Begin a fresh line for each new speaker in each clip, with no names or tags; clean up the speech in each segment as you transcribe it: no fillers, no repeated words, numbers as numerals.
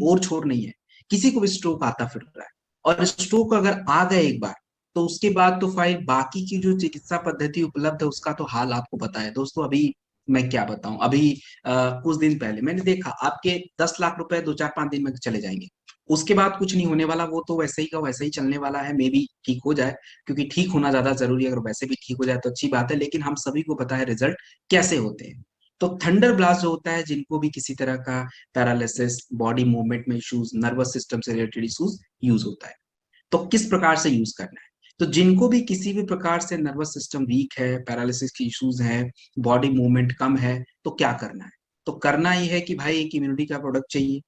और छोर नहीं है, किसी को भी स्ट्रोक आता फिर रहा है। और स्ट्रोक अगर आ गए एक बार, तो उसके बाद तो फाइल बाकी की जो चिकित्सा पद्धति उपलब्ध है उसका तो हाल आपको पता है दोस्तों। अभी मैं क्या बताऊं, अभी कुछ दिन पहले मैंने देखा आपके 10 लाख रुपए 2 4 5 दिन में चले जाएंगे। उसके बाद कुछ नहीं होने वाला, वो तो वैसे ही का वैसे ही चलने वाला है, मे बी ठीक हो जाए, क्योंकि ठीक होना ज्यादा जरूरी है। अगर वैसे भी ठीक हो जाए तो अच्छी बात है, लेकिन हम सभी को पता है रिजल्ट कैसे होते हैं। तो थंडर ब्लास्ट जो होता है, जिनको भी किसी तरह का पैरालिसिस, बॉडी मूवमेंट में इश्यूज, नर्वस सिस्टम से रिलेटेड इश्यूज यूज होता है। तो किस प्रकार से यूज करना है, तो जिनको भी किसी भी प्रकार से नर्वस सिस्टम वीक है, पैरालिसिस की इश्यूज है, बॉडी मूवमेंट कम है, तो क्या करना है? तो करना ही है कि भाई एक इम्यूनिटी का प्रोडक्ट चाहिए।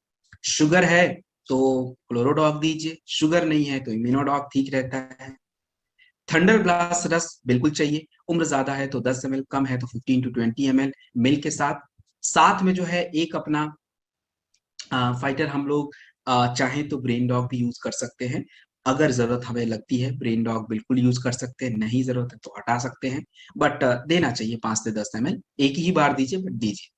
शुगर है तो क्लोरोडॉग दीजिए, शुगर नहीं है तो इम्यूनोडॉग ठीक रहता है। थंडर ब्लास्ट रस बिल्कुल चाहिए। उम्र ज्यादा है तो 10 ml, कम है तो 15 to 20 ml मिल्क के साथ। साथ में जो है एक अपना फाइटर हम लोग चाहें तो ब्रेन डॉग भी यूज कर सकते हैं। अगर जरूरत हमें लगती है ब्रेन डॉग बिल्कुल यूज कर सकते हैं, नहीं जरूरत है तो हटा सकते हैं। बट देना चाहिए 5 से 10 ml, एक ही बार दीजिए बट दीजिए।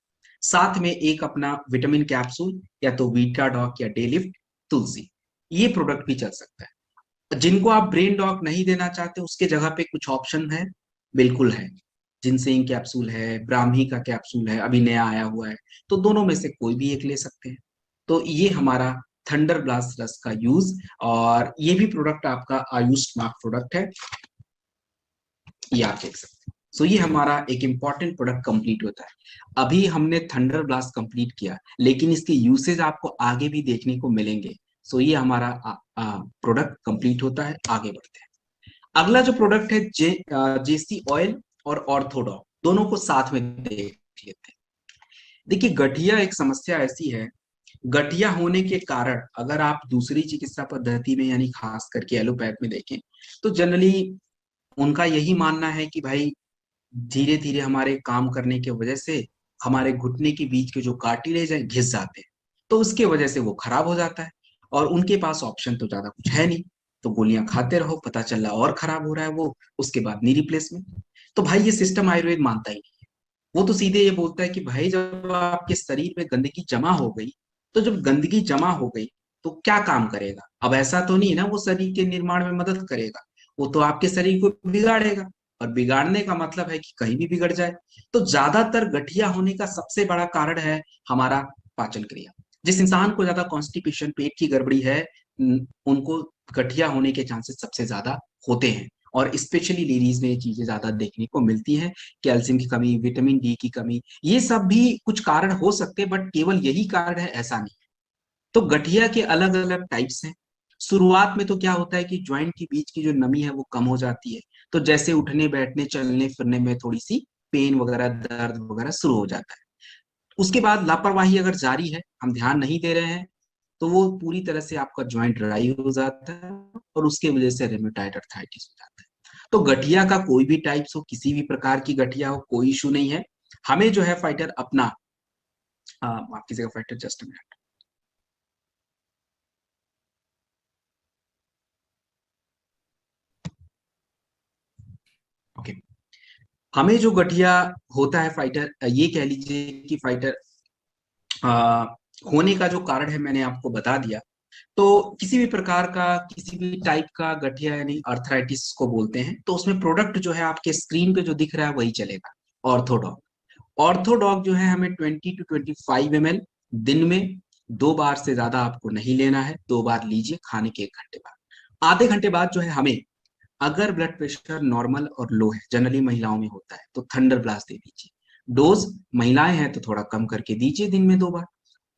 साथ में एक अपना विटामिन कैप्सूल, या तो वीटा डॉग या डे लिफ्ट तुलसी, ये प्रोडक्ट भी चल सकता है। जिनको आप ब्रेन डॉग नहीं देना चाहते उसके जगह पे कुछ ऑप्शन है, बिल्कुल है। जिनसेंग कैप्सूल है, ब्राह्मी का कैप्सूल है, अभी नया आया हुआ है। तो दोनों में से कोई भी एक ले सकते हैं। तो ये हमारा थंडर ब्लास्ट रस का यूज। और ये भी प्रोडक्ट आपका आयुष मार्क प्रोडक्ट है, ये आप देख सकते हैं। सो ये हमारा एक इंपॉर्टेंट प्रोडक्ट कंप्लीट होता है। अभी हमने थंडर ब्लास्ट कंप्लीट किया, लेकिन इसके यूसेज आपको आगे भी देखने को मिलेंगे। सो ये हमारा प्रोडक्ट कंप्लीट होता है, आगे बढ़ते हैं। अगला जो प्रोडक्ट है जेसी ऑयल और ऑर्थोडॉक, दोनों को साथ में देख लेते हैं। देखिए गठिया एक समस्या ऐसी है, गठिया होने के कारण अगर आप दूसरी चिकित्सा पद्धति में यानी खास करके एलोपैथ में देखें, तो जनरली उनका यही मानना है कि भाई धीरे धीरे हमारे काम करने की वजह से हमारे घुटने के बीच के जो कार्टिलेज है घिस जाते हैं, तो उसके वजह से वो खराब हो जाता है। और उनके पास ऑप्शन तो ज्यादा कुछ है नहीं, तो गोलियां खाते रहो, पता चल रहा और खराब हो रहा है वो, उसके बाद नी रिप्लेसमेंट। तो भाई ये सिस्टम आयुर्वेद मानता ही नहीं। वो तो सीधे ये बोलता है कि भाई जब आपके शरीर में गंदगी जमा हो गई, तो जब गंदगी जमा हो गई तो क्या काम करेगा? अब ऐसा तो नहीं है ना वो शरीर के निर्माण में मदद करेगा, वो तो आपके शरीर को बिगाड़ेगा। और बिगाड़ने का मतलब है कि कहीं भी बिगड़ जाए। तो ज्यादातर गठिया होने का सबसे बड़ा कारण है हमारा पाचन क्रिया। जिस इंसान को ज्यादा कॉन्स्टिपेशन, पेट की गड़बड़ी है, उनको गठिया होने के चांसेस सबसे ज्यादा होते हैं। और स्पेशली लेडीज में ये चीजें ज्यादा देखने को मिलती हैं। कैल्शियम की कमी, विटामिन डी की कमी, ये सब भी कुछ कारण हो सकते हैं, बट केवल यही कारण है ऐसा नहीं। तो गठिया के अलग अलग टाइप्स हैं। शुरुआत में तो क्या होता है कि ज्वाइंट के बीच की जो नमी है वो कम हो जाती है, तो जैसे उठने बैठने चलने फिरने में थोड़ी सी पेन वगैरह, दर्द वगैरह शुरू हो जाता है। उसके बाद लापरवाही अगर जारी है, हम ध्यान नहीं दे रहे हैं, तो वो पूरी तरह से आपका ज्वाइंट ड्राई हो जाता है, और उसके वजह से रेमेटॉइड अर्थराइटिस हो जाता है। तो गठिया का कोई भी टाइप्स हो, किसी भी प्रकार की गठिया हो, कोई इशू नहीं है। हमें जो है फाइटर अपना माफ कीजिएगा फाइटर, जस्ट मिनट। ओके, हमें जो गठिया होता है फाइटर, ये कह लीजिए कि फाइटर आ, होने का जो कारण है मैंने आपको बता दिया। तो किसी भी प्रकार का, किसी भी टाइप का गठिया यानी अर्थराइटिस को बोलते हैं, तो उसमें प्रोडक्ट जो है आपके स्क्रीन पे जो दिख रहा है वही चलेगा, ऑर्थोडॉक। ऑर्थोडॉक जो है हमें 20 to 25 ml दिन में 2 बार से ज्यादा आपको नहीं लेना है। 2 बार लीजिए खाने के 1 घंटे बाद। आधे घंटे बाद जो है हमें, अगर ब्लड प्रेशर नॉर्मल और लो है, जनरली महिलाओं में होता है, तो थंडर ब्लास्ट दे दीजिए। डोज महिलाएं हैं तो थोड़ा कम करके दीजिए, दिन में 2 बार।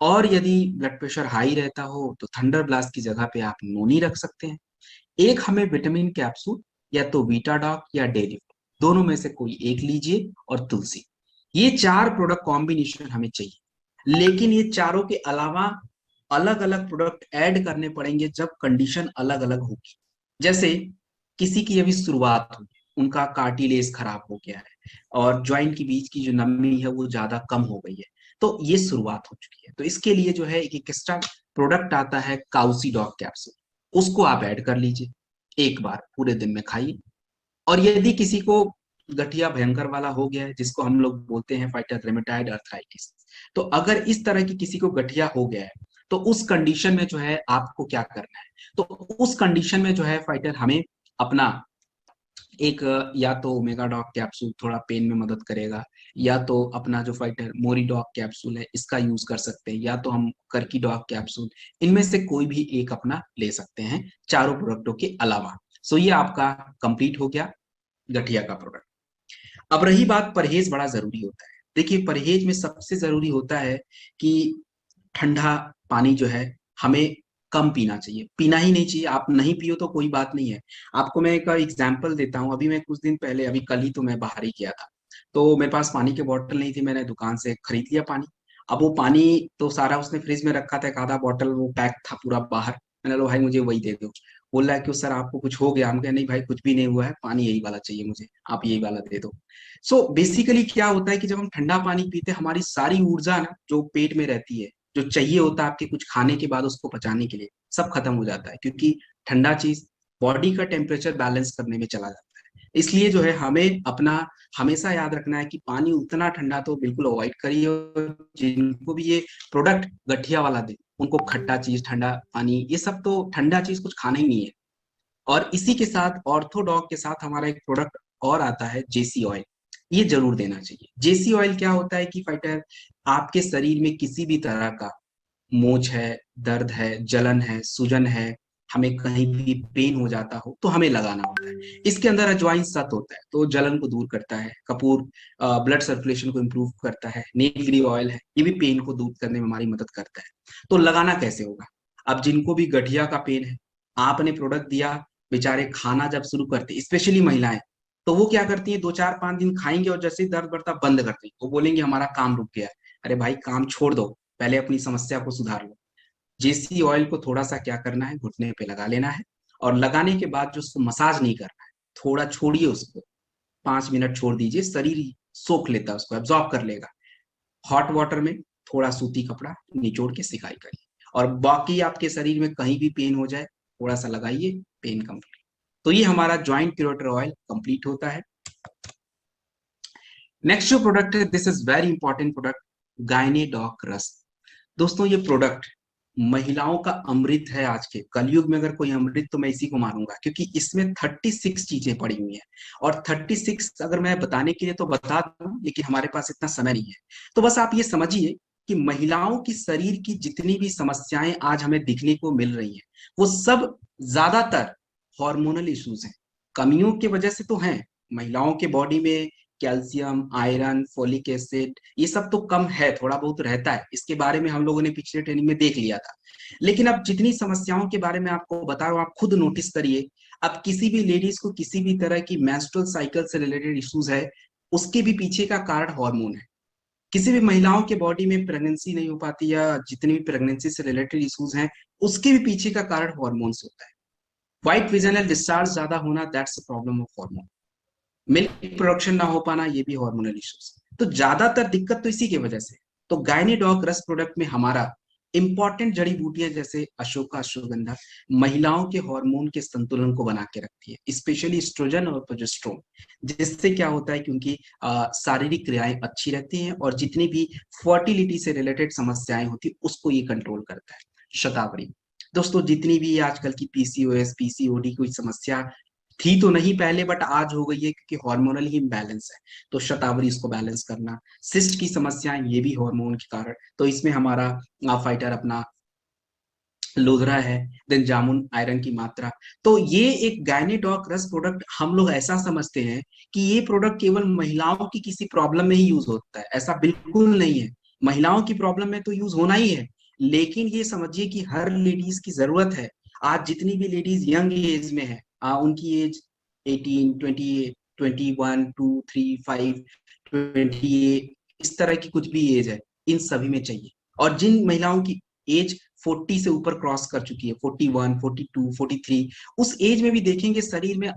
और यदि ब्लड प्रेशर हाई रहता हो तो थंडर ब्लास्ट की जगह पे आप नोनी रख सकते हैं। एक हमें विटामिन कैप्सूल, या तो वीटाडॉक या डेलिफ्ट, दोनों में से कोई एक लीजिए, और तुलसी। ये 4 प्रोडक्ट कॉम्बिनेशन हमें चाहिए। लेकिन ये चारों के अलावा अलग अलग प्रोडक्ट ऐड करने पड़ेंगे जब कंडीशन अलग अलग होगी। जैसे किसी की अभी शुरुआत हुई, उनका कार्टिलेज खराब हो गया है, और ज्वाइंट के बीच की जो नमी है वो ज्यादा कम हो गई है, तो ये शुरुआत हो चुकी है। तो इसके लिए जो है एक एक्स्ट्रा प्रोडक्ट आता है, काउसी डॉग कैप्सूल, उसको आप ऐड कर लीजिए, एक बार पूरे दिन में खाइए। और यदि किसी को गठिया भयंकर वाला हो गया है, जिसको हम लोग बोलते हैं फाइटर रेमेटाइड अर्थराइटिस, तो अगर इस तरह की किसी को गठिया हो गया है, तो उस कंडीशन में जो है आपको क्या करना है, तो उस कंडीशन में जो है फाइटर हमें अपना एक या तो ओमेगा डॉग कैप्सूल थोड़ा पेन में मदद करेगा, या तो अपना जो फाइटर मोरी डॉग कैप्सूल है इसका यूज कर सकते हैं, या तो हम करकी डॉग कैप्सूल, इनमें से कोई भी एक अपना ले सकते हैं चारों प्रोडक्टों के अलावा। सो ये आपका कंप्लीट हो गया गठिया का प्रोडक्ट। अब रही बात, परहेज बड़ा जरूरी होता है। देखिए परहेज में सबसे जरूरी होता है कि ठंडा पानी जो है हमें कम पीना चाहिए, पीना ही नहीं चाहिए। आप नहीं पियो तो कोई बात नहीं है। आपको मैं एक एग्जांपल देता हूँ। अभी मैं कुछ दिन पहले, अभी कल ही तो मैं बाहर ही गया था, तो मेरे पास पानी की बोतल नहीं थी, मैंने दुकान से खरीद लिया पानी। अब वो पानी तो सारा उसने फ्रिज में रखा था, एक आधा बॉटल वो पैक था पूरा बाहर। मैंने बोला भाई मुझे वही दे दो। बोल रहा है क्यों सर आपको कुछ हो गया? हम कहे नहीं भाई कुछ भी नहीं हुआ है, पानी यही वाला चाहिए मुझे, आप यही वाला दे दो। सो बेसिकली क्या होता है कि जब हम ठंडा पानी पीते हैं हमारी सारी ऊर्जा ना जो पेट में रहती है, जो चाहिए होता है आपके कुछ खाने के बाद उसको पचाने के लिए, सब खत्म हो जाता है, क्योंकि ठंडा चीज बॉडी का टेम्परेचर बैलेंस करने में चला जाता है। इसलिए जो है हमें अपना हमेशा याद रखना है कि पानी उतना ठंडा तो बिल्कुल अवॉइड करिए, और जिनको भी ये प्रोडक्ट गठिया वाला दे उनको खट्टा चीज, ठंडा पानी, ये सब तो ठंडा चीज कुछ खाना ही नहीं है। और इसी के साथ ऑर्थोडॉग के साथ हमारा एक प्रोडक्ट और आता है जेसी ऑयल, ये जरूर देना चाहिए। जेसी ऑयल क्या होता है कि फाइटर आपके शरीर में किसी भी तरह का मोच है, दर्द है, जलन है, सूजन है, हमें कहीं भी पेन हो जाता हो तो हमें लगाना होता है। इसके अंदर अजवाइन सत होता है तो जलन को दूर करता है, कपूर ब्लड सर्कुलेशन को इम्प्रूव करता है, नीलगिरी ऑयल है ये भी पेन को दूर करने में हमारी मदद करता है। तो लगाना कैसे होगा? अब जिनको भी गठिया का पेन है, आपने प्रोडक्ट दिया, बेचारे खाना जब शुरू करते स्पेशली महिलाएं, तो वो क्या करती हैं, 2 4 5 दिन खाएंगे और जैसे ही दर्द बढ़ता बंद करती हैं, वो बोलेंगे हमारा काम रुक गया है। अरे भाई काम छोड़ दो, पहले अपनी समस्या को सुधार लो। जेसी ऑयल को थोड़ा सा क्या करना है, घुटने पे लगा लेना है, और लगाने के बाद जो उसको मसाज नहीं करना है, थोड़ा छोड़िए उसको, 5 मिनट छोड़ दीजिए, शरीर ही सोख लेता है उसको, एब्जॉर्ब कर लेगा। हॉट वाटर में थोड़ा सूती कपड़ा निचोड़ के सिकाई करिए, और बाकी आपके शरीर में कहीं भी पेन हो जाए थोड़ा सा लगाइए, पेन कंप्लीट। तो ये हमारा जॉइंट क्यूरेटर ऑयल कंप्लीट होता है। नेक्स्ट जो प्रोडक्ट है, this is very important product, Gynedoc रस। दोस्तों ये प्रोडक्ट महिलाओं का अमृत है। आज के कलयुग में अगर कोई अमृत तो मैं इसी को मानूंगा, क्योंकि इसमें 36 चीजें पड़ी हुई हैं, और 36 अगर मैं बताने के लिए तो बता दूं, लेकिन हमारे पास इतना समय नहीं है। तो बस आप ये समझिए कि महिलाओं की शरीर की जितनी भी समस्याएं आज हमें दिखने को मिल रही हैं, वो सब ज्यादातर हार्मोनल इश्यूज हैं। कमियों की वजह से तो हैं, महिलाओं के बॉडी में कैल्शियम, आयरन, फोलिक एसिड ये सब तो कम है, थोड़ा बहुत रहता है, इसके बारे में हम लोगों ने पिछले ट्रेनिंग में देख लिया था। लेकिन अब जितनी समस्याओं के बारे में आपको बता रहा हूं, आप खुद नोटिस करिए। अब किसी भी लेडीज को किसी भी तरह की मेंस्ट्रुअल साइकिल से रिलेटेड इश्यूज है, उसके भी पीछे का कारण हार्मोन है। किसी भी महिलाओं के बॉडी में प्रेगनेंसी नहीं हो पाती, या जितनी भी प्रेगनेंसी से रिलेटेड इश्यूज हैं, उसके भी पीछे का कारण हार्मोन्स होता है। व्हाइट विजनल डिस्चार्ज ज्यादा होना, that's a problem of hormone. Milk production ना हो पाना, ये भी हार्मोनल इश्यूज। तो ज्यादातर दिक्कत तो इसी की वजह से। तो गायनेडॉक रस प्रोडक्ट में हमारा इंपॉर्टेंट जड़ी बूटियां जैसे अशोका अश्वगंधा महिलाओं के हार्मोन के संतुलन को बना के रखती है, स्पेशली एस्ट्रोजन और प्रोजेस्टेरोन, जिससे क्या होता है क्योंकि शारीरिक क्रियाएं अच्छी रहती हैं, और जितनी भी फर्टिलिटी से रिलेटेड समस्याएं होती है उसको ये कंट्रोल करता है। शतावरी, दोस्तों जितनी भी आजकल की पीसीओएस, पीसीओडी कोई समस्या थी तो नहीं पहले, बट आज हो गई है क्योंकि हार्मोनल ही इम्बैलेंस है, तो शतावरी इसको बैलेंस करना। सिस्ट की समस्याएं ये भी हार्मोन के कारण, तो इसमें हमारा फाइटर अपना लोधरा है। देन जामुन, आयरन की मात्रा। तो ये एक गायनेडॉक रस प्रोडक्ट हम लोग ऐसा समझते हैं कि ये प्रोडक्ट केवल महिलाओं की किसी प्रॉब्लम में ही यूज होता है, ऐसा बिल्कुल नहीं है। महिलाओं की प्रॉब्लम में तो यूज होना ही है, लेकिन ये समझिए कि हर लेडीज की जरूरत है। आज जितनी भी लेडीज यंग एज में है, उनकी एज 18, 28, 21, 2, 3, 5, 28, इस तरह की कुछ भी एज है, इन सभी में चाहिए। और जिन महिलाओं की एज 40 से ऊपर क्रॉस कर चुकी है, 41, 42, 43, उस एज में भी देखेंगे शरीर में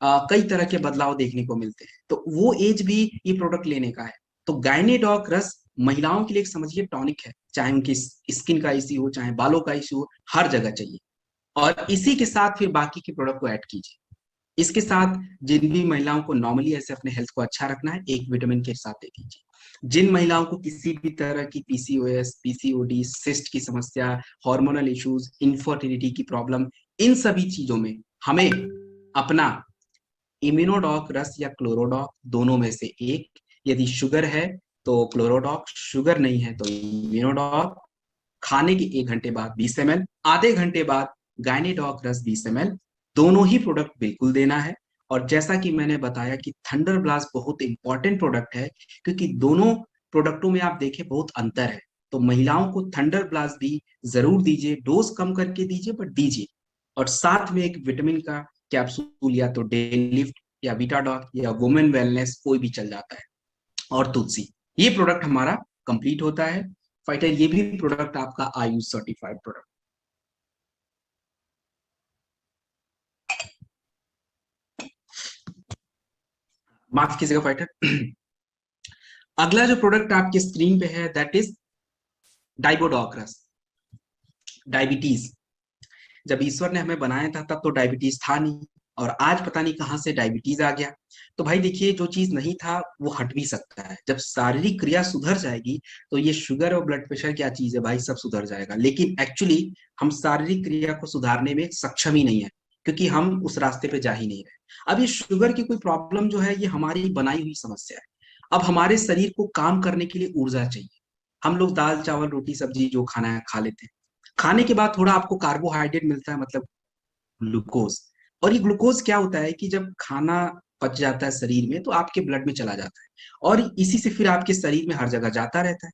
कई तरह के बदलाव देखने को मिलते हैं, तो वो एज भी ये प्रोडक्ट लेने का है। तो गायनेडॉक रस महिलाओं के लिए एक समझिए टॉनिक है, चाहे उनकी स्किन का इश्यू हो, चाहे बालों का इश्यू हो, हर जगह चाहिए। और इसी के साथ फिर बाकी के प्रोडक्ट को ऐड कीजिए। इसके साथ जिन भी महिलाओं को नॉर्मली ऐसे अपने हेल्थ को अच्छा रखना है, एक विटामिन के साथ दे दीजिए। जिन महिलाओं को किसी भी तरह की पीसीओएस, पीसीओडी, सिस्ट की समस्या, हार्मोनल इश्यूज, इनफर्टिलिटी की प्रॉब्लम, इन सभी चीजों में हमें अपना इम्यूनोडॉक रस या क्लोरोडॉक दोनों में से एक, यदि शुगर है तो क्लोरोडॉक, शुगर नहीं है तो इम्यूनोडॉक, खाने के 1 घंटे बाद 20 ml, आधे घंटे बाद गायनेडॉक रस 20 ml, दोनों ही प्रोडक्ट बिल्कुल देना है। और जैसा कि मैंने बताया कि थंडर ब्लास्ट बहुत इंपॉर्टेंट प्रोडक्ट है, क्योंकि दोनों प्रोडक्टों में आप देखें बहुत अंतर है। तो महिलाओं को थंडर ब्लास्ट भी जरूर दीजिए, डोज कम करके दीजिए बट दीजिए। और साथ में एक विटामिन का कैप्सूल या तो डे लिफ्ट या बीटाडॉक या वुमेन वेलनेस कोई भी चल जाता है, और तुलसी। ये प्रोडक्ट हमारा कंप्लीट होता है फाइटर। ये भी प्रोडक्ट आपका आयुष सर्टिफाइड प्रोडक्ट। माफ कीजिएगा फाइटर। अगला जो प्रोडक्ट आपके स्क्रीन पे है दैट इज डाइबोडोक्रस। डायबिटीज, जब ईश्वर ने हमें बनाया था तब तो डायबिटीज था नहीं, और आज पता नहीं कहां से डायबिटीज आ गया। तो भाई देखिए, जो चीज नहीं था वो हट भी सकता है। जब शारीरिक क्रिया सुधर जाएगी तो ये शुगर और ब्लड प्रेशर क्या चीज है भाई, सब सुधर जाएगा। लेकिन एक्चुअली हम शारीरिक क्रिया को सुधारने में सक्षम ही नहीं है, क्योंकि हम उस रास्ते पे जा ही नहीं रहे। अब ये शुगर की कोई प्रॉब्लम जो है, ये हमारी बनाई हुई समस्या है। अब हमारे शरीर को काम करने के लिए ऊर्जा चाहिए। हम लोग दाल चावल रोटी सब्जी जो खाना है खा लेते हैं, खाने के बाद थोड़ा आपको कार्बोहाइड्रेट मिलता है, मतलब ग्लूकोज। और ये ग्लूकोज क्या होता है कि जब खाना पच जाता है शरीर में तो आपके ब्लड में चला जाता है, और इसी से फिर आपके शरीर में हर जगह जाता रहता है।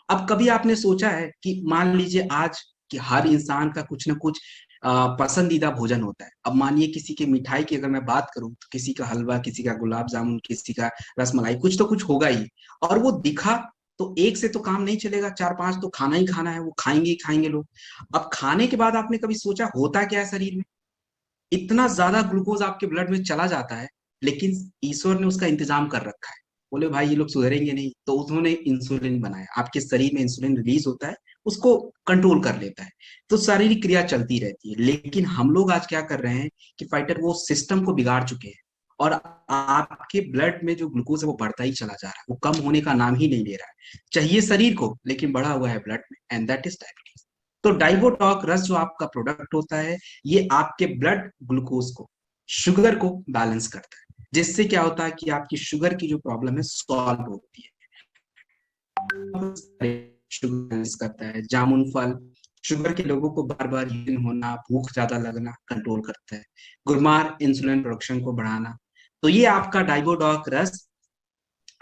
अब कभी आपने सोचा है कि मान लीजिए आज कि हर इंसान का कुछ ना कुछ पसंदीदा भोजन होता है। अब मानिए किसी के मिठाई की अगर मैं बात करूं तो किसी का हलवा, किसी का गुलाब जामुन, किसी का रसमलाई, कुछ तो कुछ होगा ही। और वो दिखा तो एक से तो काम नहीं चलेगा, चार पांच तो खाना ही खाना है, वो खाएंगे ही खाएंगे लोग। अब खाने के बाद आपने कभी सोचा होता क्या है शरीर में? इतना ज्यादा ग्लूकोज आपके ब्लड में चला जाता है, लेकिन ईश्वर ने उसका इंतजाम कर रखा है। बोले भाई ये लोग सुधरेंगे नहीं, तो उन्होंने इंसुलिन बनाया। आपके शरीर में इंसुलिन रिलीज होता है, उसको कंट्रोल कर लेता है। तो शारीरिक क्रिया चलती रहती है। लेकिन हम लोग आज क्या कर रहे हैं कि फाइटर वो सिस्टम को बिगाड़ चुके हैं, और आपके ब्लड में जो ग्लूकोज है वो बढ़ता ही चला जा रहा है, वो कम होने का नाम ही नहीं ले रहा है। चाहिए शरीर को, लेकिन बढ़ा हुआ है ब्लड में, एंड दैट इज डायबिटीज। तो डाइबोटॉक रस जो आपका प्रोडक्ट होता है, ये आपके ब्लड ग्लूकोज को, शुगर को बैलेंस करता है, जिससे क्या होता है कि आपकी शुगर की जो प्रॉब्लम है सॉल्व होती है। शुगर बैलेंस करता है। जामुन फल शुगर के लोगों को बार बार यूरिन होना, भूख ज्यादा लगना कंट्रोल करता है। गुरमार इंसुलिन प्रोडक्शन को बढ़ाना। तो ये आपका डाइबोडॉक रस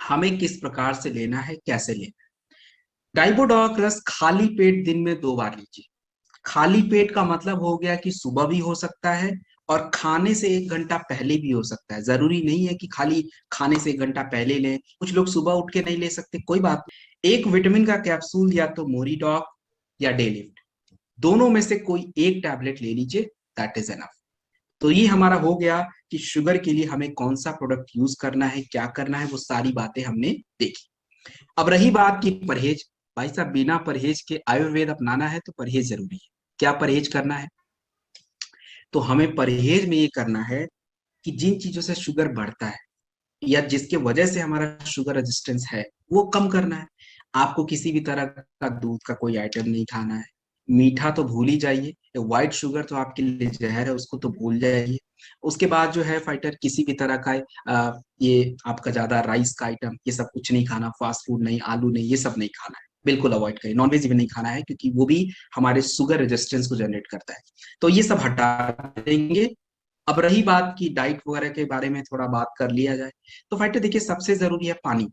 हमें किस प्रकार से लेना है, कैसे लेना है? डाइबोडॉक रस खाली पेट दिन में 2 बार लीजिए। खाली पेट का मतलब हो गया कि सुबह भी हो सकता है और खाने से 1 घंटा पहले भी हो सकता है। जरूरी नहीं है कि खाली खाने से 1 घंटा पहले लें। कुछ लोग सुबह उठ के नहीं ले सकते, कोई बात नहीं। एक विटामिन का कैप्सूल या तो मोरीडॉक या डे लिफ्ट, दोनों में से कोई एक टैबलेट ले लीजिए, दैट इज एनफ। तो ये हमारा हो गया कि शुगर के लिए हमें कौन सा प्रोडक्ट यूज करना है, क्या करना है, वो सारी बातें हमने देखी। अब रही बात की परहेज। भाई साहब, बिना परहेज के आयुर्वेद अपनाना है तो परहेज जरूरी है। क्या परहेज करना है? तो हमें परहेज में ये करना है कि जिन चीजों से शुगर बढ़ता है या जिसके वजह से हमारा शुगर रेजिस्टेंस है, वो कम करना है। आपको किसी भी तरह का दूध का कोई आइटम नहीं खाना है। मीठा तो भूल ही जाइए, व्हाइट शुगर तो आपके लिए जहर है, उसको तो भूल जाइए। उसके बाद जो है फाइटर, किसी भी तरह का ये आपका ज्यादा राइस का आइटम, ये सब कुछ नहीं खाना। फास्ट फूड नहीं, आलू नहीं, ये सब नहीं खाना है, बिल्कुल अवॉइड करिए। नॉनवेज भी नहीं खाना है, क्योंकि वो भी हमारे शुगर रेजिस्टेंस को जनरेट करता है। तो ये सब हटा देंगे। अब रही बात की डाइट वगैरह के बारे में थोड़ा बात कर लिया जाए, तो फाइटर देखिए, सबसे जरूरी है पानी।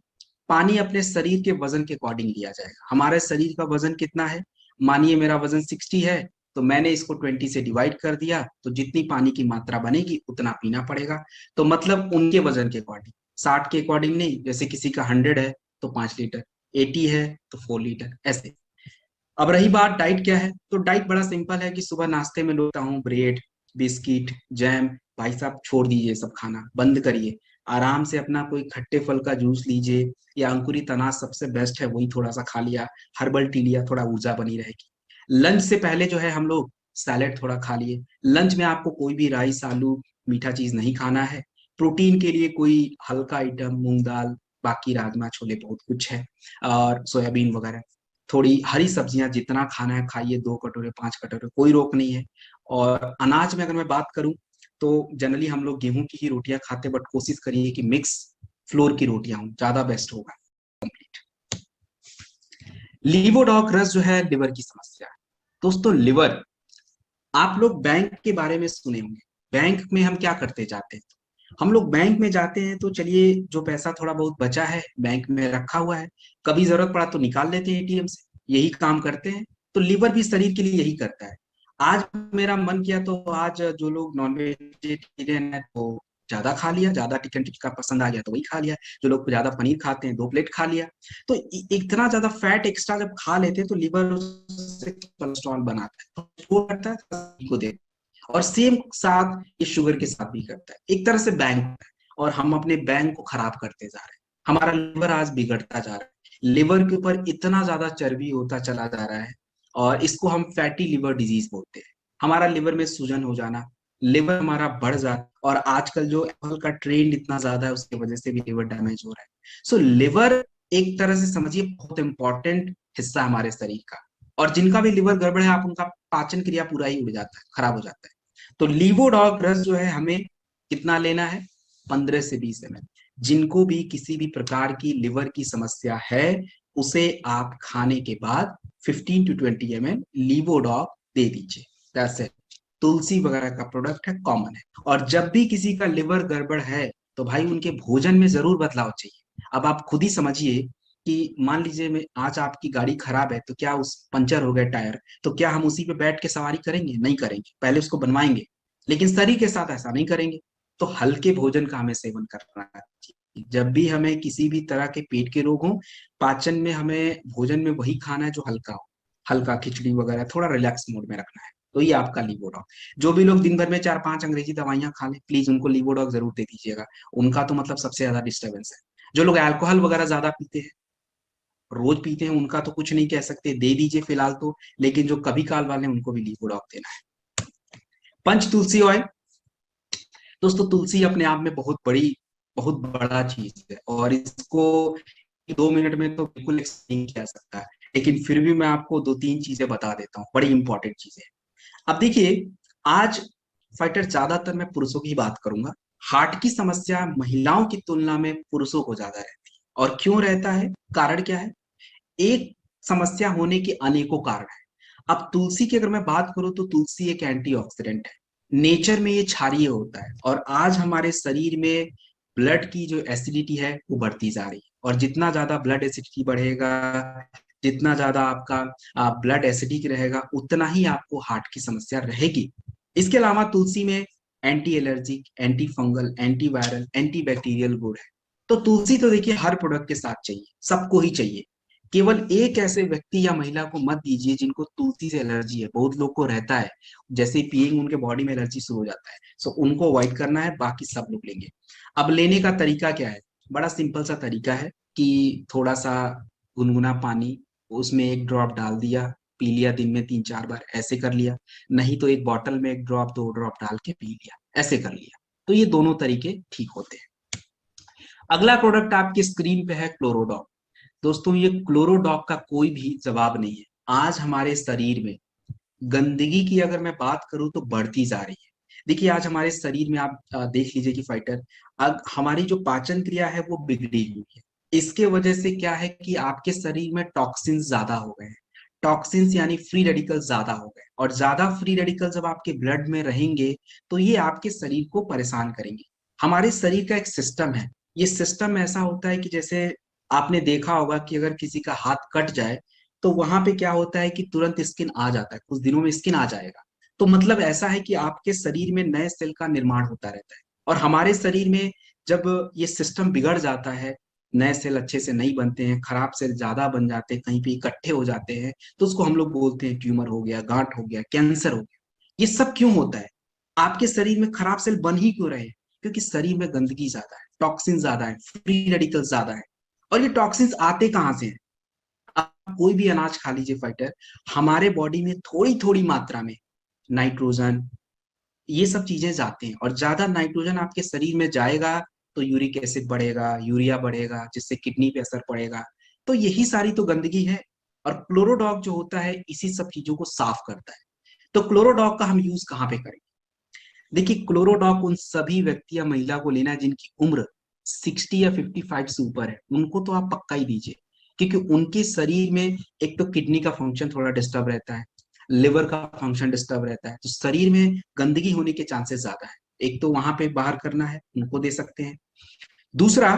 पानी अपने शरीर के वजन के अकॉर्डिंग लिया जाएगा। हमारे शरीर का वजन कितना है? मानिए मेरा वजन 60 है, तो मैंने इसको 20 से डिवाइड कर दिया, तो जितनी पानी की मात्रा बनेगी उतना पीना पड़ेगा। तो मतलब उनके वजन के अकॉर्डिंग, 60 के अकॉर्डिंग नहीं। जैसे किसी का 100 है तो 5 लीटर, 80 है तो 4 लीटर, ऐसे। अब रही बात डाइट क्या है, तो डाइट बड़ा सिंपल है कि सुबह नाश्ते में लेता हूँ ब्रेड, बिस्किट, जैम। भाई साहब छोड़ दीजिए, सब खाना बंद करिए। आराम से अपना कोई खट्टे फल का जूस लीजिए, या अंकुरित अनाज सबसे बेस्ट है, वही थोड़ा सा खा लिया। हर्बल टी लिया, थोड़ा ऊर्जा बनी रहेगी। लंच से पहले जो है हम लोग सैलेड थोड़ा खा लिए। लंच में आपको कोई भी राइस, आलू, मीठा चीज नहीं खाना है। प्रोटीन के लिए कोई हल्का आइटम, मूंग दाल, बाकी राजमा छोले बहुत कुछ है, और सोयाबीन वगैरह। थोड़ी हरी सब्जियां जितना खाना है खाइए, 2 कटोरे 5 कटोरे, कोई रोक नहीं है। और अनाज में अगर मैं बात करूं तो जनरली हम लोग गेहूं की ही रोटियां खाते हैं, बट कोशिश करिए कि मिक्स फ्लोर की रोटियां हो, ज्यादा बेस्ट होगा। लीवोडॉक रस जो है लिवर की समस्या है। दोस्तों लिवर, आप लोग बैंक के बारे में सुने होंगे। बैंक में हम क्या करते जाते हैं, हम लोग बैंक में जाते हैं तो चलिए जो पैसा थोड़ा बहुत बचा है बैंक में रखा हुआ है, कभी जरूरत पड़ा तो निकाल लेते हैं एटीएम से, यही काम करते हैं। तो लीवर भी शरीर के लिए यही करता है। आज मेरा मन किया तो आज जो लोग नॉन वेजिटेरियन है तो ज्यादा खा लिया, ज्यादा चिकन टिक्का पसंद आ गया तो वही खा लिया। जो लोग ज्यादा पनीर खाते हैं 2 प्लेट खा लिया। तो इतना ज्यादा फैट एक्स्ट्रा जब खा लेते हैं तो लीवर उससे कोलेस्ट्रॉल बनाता है, तो वो करता है को दे। और सेम साथ ये शुगर के साथ भी करता है, एक तरह से बैंक है। और हम अपने बैंक को खराब करते जा रहे हैं, हमारा लिवर आज बिगड़ता जा रहा है, लिवर के ऊपर इतना ज्यादा चर्बी होता चला जा रहा है, और इसको हम फैटी लिवर डिजीज बोलते हैं। हमारा लिवर में सूजन हो जाना, लिवर हमारा बढ़ जाता, और आजकल जो एप्पल का ट्रेंड इतना ज्यादा है उसकी वजह से भी लिवर डैमेज हो रहा है। सो लिवर एक तरह से समझिए बहुत इंपॉर्टेंट हिस्सा है हमारे शरीर का। और जिनका भी लिवर गड़बड़ है, आप उनका पाचन क्रिया पूरा ही उड़ जाता है, खराब हो जाता है। तो लीवोडॉग रस जो है हमें कितना लेना है, 15 से 20 ml। जिनको भी किसी भी प्रकार की लिवर की समस्या है उसे आप खाने के बाद 15 to 20 ml लीवोडॉग दे दीजिए। That's it. तुलसी वगैरह का प्रोडक्ट है, कॉमन है। और जब भी किसी का लिवर गड़बड़ है तो भाई उनके भोजन में जरूर बदलाव चाहिए। अब आप खुद ही समझिए कि मान लीजिए मैं आज आपकी गाड़ी खराब है, तो क्या उस पंचर हो गए टायर, तो क्या हम उसी पे बैठ के सवारी करेंगे? नहीं करेंगे, पहले उसको बनवाएंगे। लेकिन शरीर के साथ ऐसा नहीं करेंगे। तो हल्के भोजन का हमें सेवन करना चाहिए। जब भी हमें किसी भी तरह के पेट के रोग हो, पाचन में हमें भोजन में वही खाना है जो हल्का हो, हल्का खिचड़ी वगैरह, थोड़ा रिलैक्स मोड में रखना है। तो ये आपका लीवोडॉग। जो भी लोग दिन भर में 4-5 अंग्रेजी दवाइयां खा लें, प्लीज उनको लीवोडॉग जरूर दे दीजिएगा। उनका तो मतलब सबसे ज्यादा डिस्टर्बेंस है। जो लोग अल्कोहल वगैरह ज्यादा पीते हैं, रोज पीते हैं, उनका तो कुछ नहीं कह सकते, दे दीजिए फिलहाल तो। लेकिन जो कभी काल वाले हैं उनको भी लीवोडॉग देना है। पंच तुलसी ऑयल। दोस्तों तुलसी अपने आप में बहुत बड़ा चीज है, और इसको 2 मिनट में तो बिल्कुल एक्सप्लेन नहीं किया सकता है। लेकिन फिर भी मैं आपको 2-3 चीजें बता देता हूँ, बड़ी इंपॉर्टेंट चीजें। अब देखिए, आज फाइटर ज्यादातर मैं पुरुषों की बात करूंगा। हार्ट की समस्या महिलाओं की तुलना में पुरुषों को ज्यादा रहती है। और क्यों रहता है, कारण क्या है? एक समस्या होने के अनेकों कारण है। अब तुलसी की अगर मैं बात करूं तो तुलसी एक एंटीऑक्सीडेंट है, नेचर में ये क्षारीय होता है। और आज हमारे शरीर में ब्लड की जो एसिडिटी है वो बढ़ती जा रही है, और जितना ज्यादा ब्लड एसिडिटी बढ़ेगा, जितना ज्यादा आपका ब्लड एसिडिक रहेगा, उतना ही आपको हार्ट की समस्या रहेगी। इसके अलावा तुलसी में anti allergic, anti fungal, anti viral, anti bacterial गुण है। तो तुलसी तो देखिए हर प्रोडक्ट के साथ चाहिए, सबको ही चाहिए। केवल एक ऐसे व्यक्ति या महिला को मत दीजिए जिनको तुलसी से एलर्जी है। बहुत लोग को रहता है, जैसे ही पिएंगे उनके बॉडी में एलर्जी शुरू हो जाता है। सो उनको अवॉइड करना है, बाकी सब लोग लेंगे। अब लेने का तरीका क्या है? बड़ा सिंपल सा तरीका है कि थोड़ा सा गुनगुना पानी, उसमें 1 ड्रॉप डाल दिया, पी लिया, दिन में 3-4 बार ऐसे कर लिया। नहीं तो एक बॉटल में 1 ड्रॉप 2 ड्रॉप डाल के पी लिया, ऐसे कर लिया। तो ये दोनों तरीके ठीक होते हैं। अगला प्रोडक्ट आपकी स्क्रीन पे है क्लोरोडॉक। दोस्तों ये क्लोरोडॉक का कोई भी जवाब नहीं है। आज हमारे शरीर में गंदगी की अगर मैं बात करूं तो बढ़ती जा रही है। देखिए आज हमारे शरीर में आप देख लीजिए कि फाइटर, अब हमारी जो पाचन क्रिया है वो बिगड़ी हुई है। इसके वजह से क्या है कि आपके शरीर में टॉक्सिन्स ज्यादा हो गए हैं। टॉक्सिन्स यानी फ्री रेडिकल ज्यादा हो गए, और ज्यादा फ्री रेडिकल जब आपके ब्लड में रहेंगे तो ये आपके शरीर को परेशान करेंगे। हमारे शरीर का एक सिस्टम है, ये सिस्टम ऐसा होता है कि जैसे आपने देखा होगा कि अगर किसी का हाथ कट जाए तो वहां पे क्या होता है कि तुरंत स्किन आ जाता है, कुछ दिनों में स्किन आ जाएगा। तो मतलब ऐसा है कि आपके शरीर में नए सेल का निर्माण होता रहता है। और हमारे शरीर में जब ये सिस्टम बिगड़ जाता है, नए सेल अच्छे से नहीं बनते हैं, खराब सेल ज्यादा बन जाते हैं, कहीं पे इकट्ठे हो जाते हैं, तो उसको हम लोग बोलते हैं ट्यूमर हो गया, गांठ हो गया, कैंसर हो गया। ये सब क्यों होता है? आपके शरीर में खराब सेल बन ही क्यों रहे? क्योंकि शरीर में गंदगी ज्यादा है, टॉक्सिन ज्यादा है, फ्री रेडिकल ज्यादा है। और ये टॉक्सिन्स आते कहाँ से हैं? आप कोई भी अनाज खा लीजिए फाइटर, हमारे बॉडी में थोड़ी थोड़ी मात्रा में नाइट्रोजन, ये सब चीजें जाते हैं। और ज्यादा नाइट्रोजन आपके शरीर में जाएगा तो यूरिक एसिड बढ़ेगा, यूरिया बढ़ेगा, जिससे किडनी पे असर पड़ेगा। तो यही सारी तो गंदगी है। और क्लोरोडॉग जो होता है इसी सब चीजों को साफ करता है। तो क्लोरोडॉग का हम यूज कहाँ पे करें? देखिए, क्लोरोडॉग उन सभी व्यक्ति या महिला को लेना है जिनकी उम्र 60 या 55 से ऊपर है, उनको तो आप पक्का ही दीजिए। क्योंकि उनके शरीर में एक तो किडनी का फंक्शन थोड़ा डिस्टर्ब रहता है, लिवर का फंक्शन डिस्टर्ब रहता है, तो शरीर में गंदगी होने के चांसेस ज्यादा है। एक तो वहां पे बाहर करना है, उनको दे सकते हैं। दूसरा,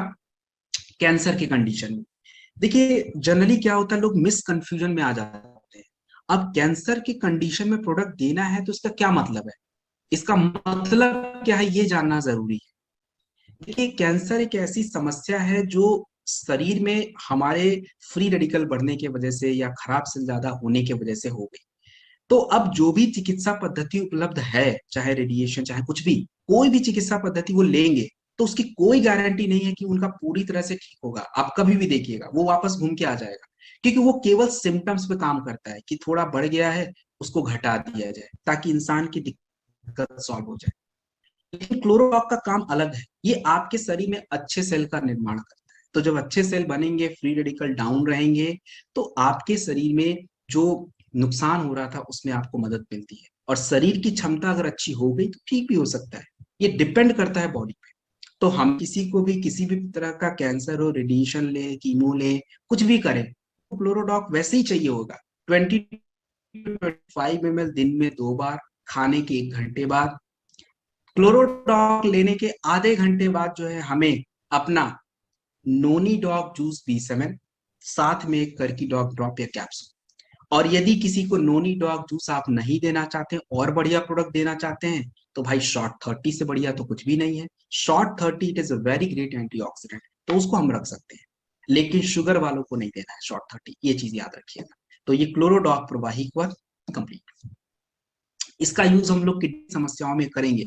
कैंसर की कंडीशन में देखिए जनरली क्या होता है, लोग मिसकंफ्यूजन में आ जाते हैं। अब कैंसर की कंडीशन में प्रोडक्ट देना है तो इसका क्या मतलब है? इसका मतलब क्या है ये जानना जरूरी है। देखिए, कैंसर एक ऐसी समस्या है जो शरीर में हमारे फ्री रेडिकल बढ़ने की वजह से या खराब सेल ज्यादा होने की वजह से हो गई। तो अब जो भी चिकित्सा पद्धति उपलब्ध है, चाहे रेडिएशन चाहे कुछ भी, कोई भी चिकित्सा पद्धति वो लेंगे तो उसकी कोई गारंटी नहीं है कि उनका पूरी तरह से ठीक होगा। आप कभी भी देखिएगा वो वापस घूम के आ जाएगा। क्योंकि वो केवल सिम्टम्स पे काम करता है कि थोड़ा बढ़ गया है, उसको घटा दिया जाए ताकि इंसान की दिक्कत सॉल्व हो जाए। लेकिन क्लोरोडॉग का काम अलग है, ये आपके शरीर में अच्छे सेल का निर्माण करता है। तो जब अच्छे सेल बनेंगे, फ्री रेडिकल डाउन रहेंगे, तो आपके शरीर में जो नुकसान हो रहा था उसमें आपको मदद मिलती है। और शरीर की क्षमता अगर अच्छी हो गई तो ठीक भी हो सकता है। ये डिपेंड करता है बॉडी पे। तो हम किसी को भी किसी भी तरह का कैंसर हो, रेडिएशन ले, कीमो ले, कुछ भी करें, तो क्लोरोडॉग वैसे ही चाहिए होगा। 20 to 25 ml दिन में 2 बार, खाने के 1 घंटे बाद। क्लोरोडॉग लेने के आधे घंटे बाद जो है हमें अपना नोनी डॉग जूस 20 ml, साथ में एक करकी डॉग ड्रॉप या कैप्सूल। और यदि किसी को नोनी डॉग जूस आप नहीं देना चाहते और बढ़िया प्रोडक्ट देना चाहते हैं, तो भाई शॉर्ट 30 से बढ़िया तो कुछ भी नहीं है। Short 30 it is a very great antioxidant, तो उसको हम रख सकते हैं। लेकिन शुगर वालों को नहीं देना है शॉर्ट 30, ये चीज याद रखिएगा। तो ये क्लोरोडॉग प्रवाहिक वर्ग कंप्लीट। इसका यूज हम लोग किडनी समस्याओं में करेंगे,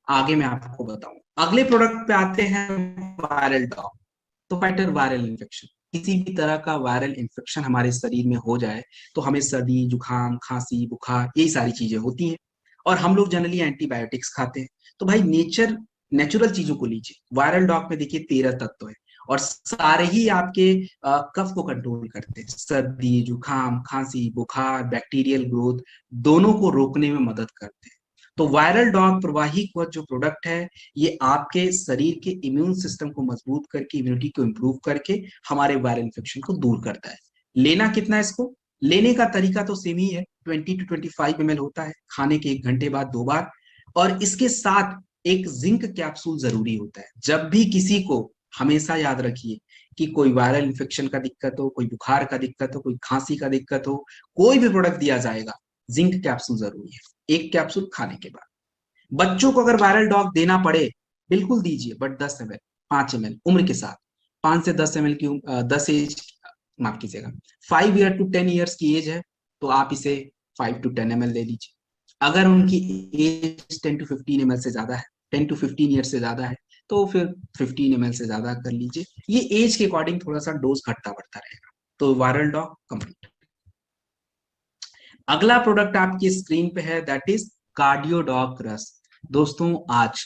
आगे मैं आपको बताऊं। अगले प्रोडक्ट पे आते हैं, वायरल डॉग। तो फाइटर वायरल इन्फेक्शन, किसी भी तरह का वायरल इन्फेक्शन हमारे शरीर में हो जाए तो हमें सर्दी, जुकाम, खांसी, बुखार, यही सारी चीजें होती हैं। और हम लोग जनरली एंटीबायोटिक्स खाते हैं। तो भाई नेचुरल चीजों को लीजिए। वायरल डॉग में देखिए 13 तत्व है और सारे ही आपके कफ को कंट्रोल करते हैं। सर्दी, जुकाम, खांसी, बुखार, बैक्टीरियल ग्रोथ, दोनों को रोकने में मदद करते हैं। तो वायरल डॉग प्रवाही वह जो प्रोडक्ट है, ये आपके शरीर के इम्यून सिस्टम को मजबूत करके, इम्यूनिटी को इंप्रूव करके हमारे वायरल इन्फेक्शन को दूर करता है। लेना कितना है इसको? लेने का तरीका तो सेम ही है, 20 to 25 ml होता है, खाने के 1 घंटे बाद 2 बार। और इसके साथ एक जिंक कैप्सूल जरूरी होता है। जब भी किसी को, हमेशा याद रखिए कि कोई वायरल इन्फेक्शन का दिक्कत हो, कोई बुखार का दिक्कत हो, कोई खांसी का दिक्कत हो, कोई भी प्रोडक्ट दिया जाएगा, जिंक कैप्सूल जरूरी है, एक कैप्सूल खाने के बाद। बच्चों को अगर वायरल डॉग देना पड़े, बिल्कुल दीजिए, बट 10 ml, 5 ml उम्र के साथ। 5 से 10 ml की 10 एज, माफ कीजिएगा, 5 ईयर to 10 ईयर्स की एज है, तो आप इसे 5 to 10 ml ले लीजिए। अगर उनकी एज 10 to 15 ml से ज्यादा है, 10 to 15 ईयर से ज्यादा है, तो फिर 15 ml से ज्यादा कर लीजिए। ये एज के अकॉर्डिंग थोड़ा सा डोज घटता बढ़ता रहेगा। तो वायरल डॉग कंप्लीट। अगला प्रोडक्ट आपकी स्क्रीन पे है, दैट इज कार्डियोडॉग क्रस। दोस्तों, आज